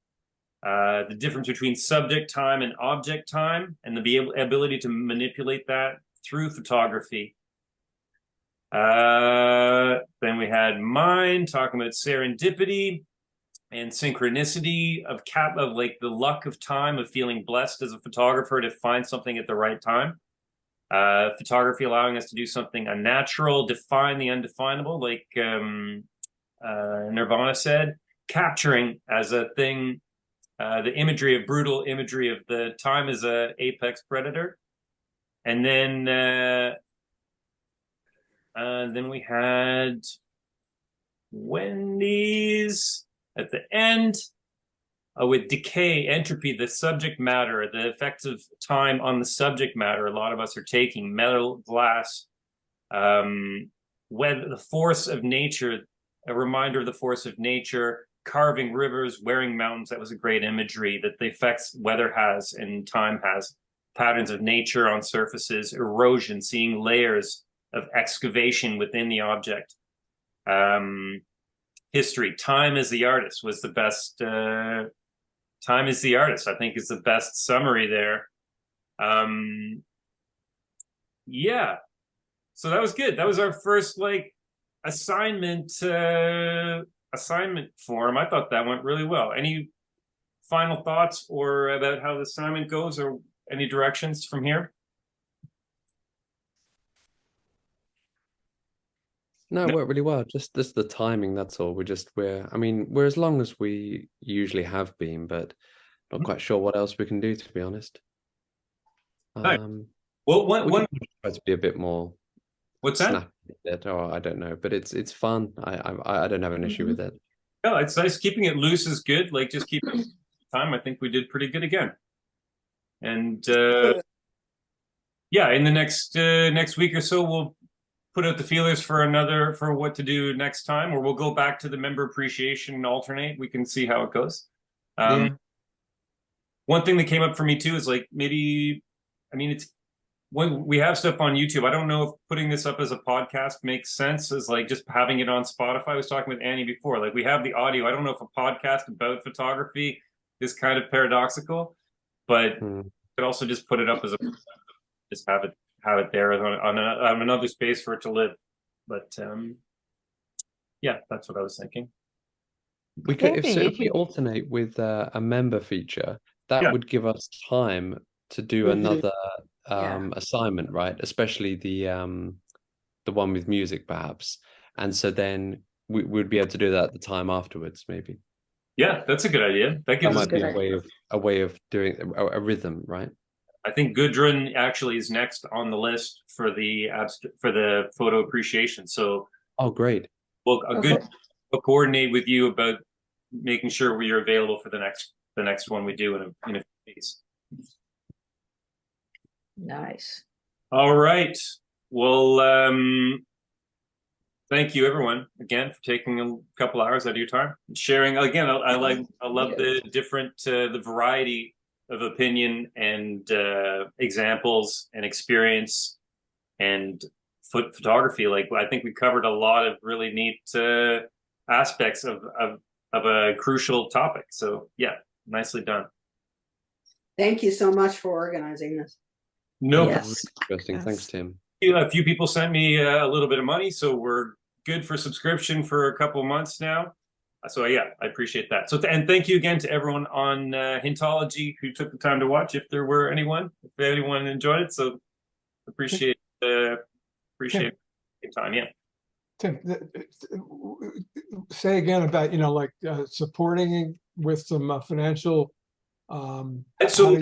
The difference between subject time and object time, and the ability to manipulate that through photography. Then we had mine talking about serendipity and synchronicity of like the luck of time, of feeling blessed as a photographer to find something at the right time. Photography allowing us to do something unnatural, define the undefinable, like Nirvana said, capturing as a thing the imagery of brutal imagery of the time as a apex predator. And then we had Wendy's at the end with decay, entropy, the subject matter, the effects of time on the subject matter. A lot of us are taking metal, glass, the force of nature, a reminder of the force of nature, carving rivers, wearing mountains. That was a great imagery that the effects weather has and time has, patterns of nature on surfaces, erosion, seeing layers of excavation within the object. History, time as the artist was the best. Time is the artist, I think, is the best summary there. Yeah, so that was good. That was our first like assignment form. I thought that went really well. Any final thoughts or about how the assignment goes, or any directions from here? No, it worked really well. Just the timing, that's all. I mean, we're as long as we usually have been, but not quite sure what else we can do, to be honest. Nice. Well, one try to be a bit more. What's that? Snappy, or I don't know, but it's fun. I don't have an issue with it. No, it's nice. Keeping it loose is good. Like just keep time. I think we did pretty good again. And yeah, in the next week or so, we'll put out the feelers for what to do next time, or we'll go back to the member appreciation and alternate. We can see how it goes. Yeah. One thing that came up for me too is like maybe, I mean, it's when we have stuff on YouTube, I don't know if putting this up as a podcast makes sense, as like just having it on Spotify. I was talking with Annie before, like we have the audio. I don't know if a podcast about photography is kind of paradoxical, but could also just put it up as just have it there on another space for it to live. But yeah, that's what I was thinking. We could, if we alternate with a member feature, that would give us time to do another assignment, right? Especially the one with music, perhaps. And so then we would be able to do that at the time afterwards, maybe. Yeah, that's a good idea. That gives us a way of doing a rhythm, right? I think Gudrun actually is next on the list for the photo appreciation. So great. We'll coordinate with you about making sure we are available for the next one we do in a few days. Nice. All right. Well, thank you everyone again for taking a couple hours out of your time and sharing. Again, I love the different the variety of opinion and examples and experience and photography. Like I think we covered a lot of really neat aspects of a crucial topic. So yeah, nicely done. Thank you so much for organizing this. No, interesting. Thanks, Tim. A few people sent me a little bit of money, so we're good for subscription for a couple months now. So yeah, I appreciate that. So and thank you again to everyone on Hintology who took the time to watch. If anyone enjoyed it, so appreciate your time. Yeah. Tim, say again about like supporting with some financial. So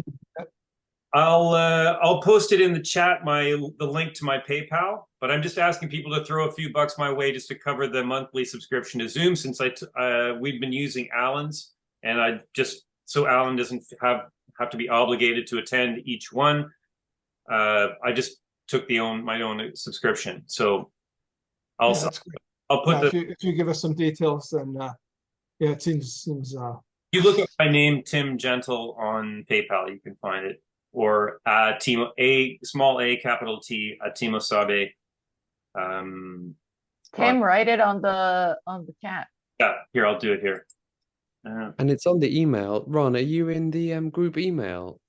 I'll post it in the chat, the link to my PayPal, but I'm just asking people to throw a few bucks my way just to cover the monthly subscription to Zoom, since we've been using Alan's, and so Alan doesn't have to be obligated to attend each one. I just took my own subscription. So I'll Yeah, that's great. I'll put Yeah, if you give us some details, then yeah, it seems you look up my name, Tim Gentle, on PayPal, you can find it. Or Timo, small a, capital T, Timo Sabe. Tim, write it on the chat. Yeah, here, I'll do it here. And it's on the email. Ron, are you in the group email?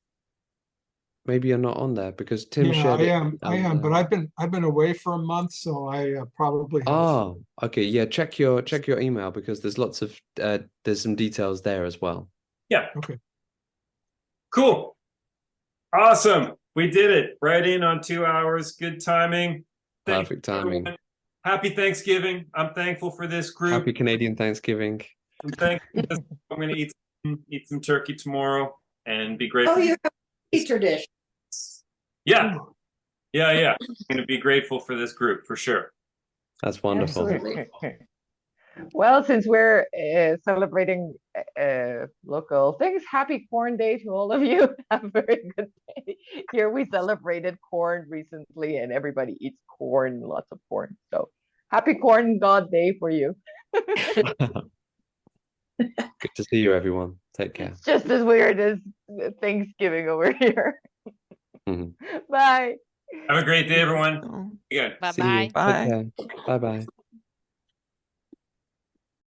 Maybe you're not on there because Tim shared it. I am, but I've been away for a month, so I probably have. Oh, okay. Yeah, check your email because there's lots of there's some details there as well. Yeah. Okay. Cool. Awesome. We did it. Right in on 2 hours. Good timing. Perfect timing. Everyone. Happy Thanksgiving. I'm thankful for this group. Happy Canadian Thanksgiving. I'm thankful. I'm going to eat some turkey tomorrow and be grateful. Oh, you have Easter dish. Yeah. I'm going to be grateful for this group for sure. That's wonderful. Absolutely. Well, since we're celebrating local things, happy Corn Day to all of you. Have a very good day. Here we celebrated corn recently and everybody eats corn, lots of corn. So happy Corn God Day for you. Good to see you, everyone. Take care. It's just as weird as Thanksgiving over here. Mhm. Bye. Have a great day, everyone. Good. Bye-bye. Bye. Bye bye.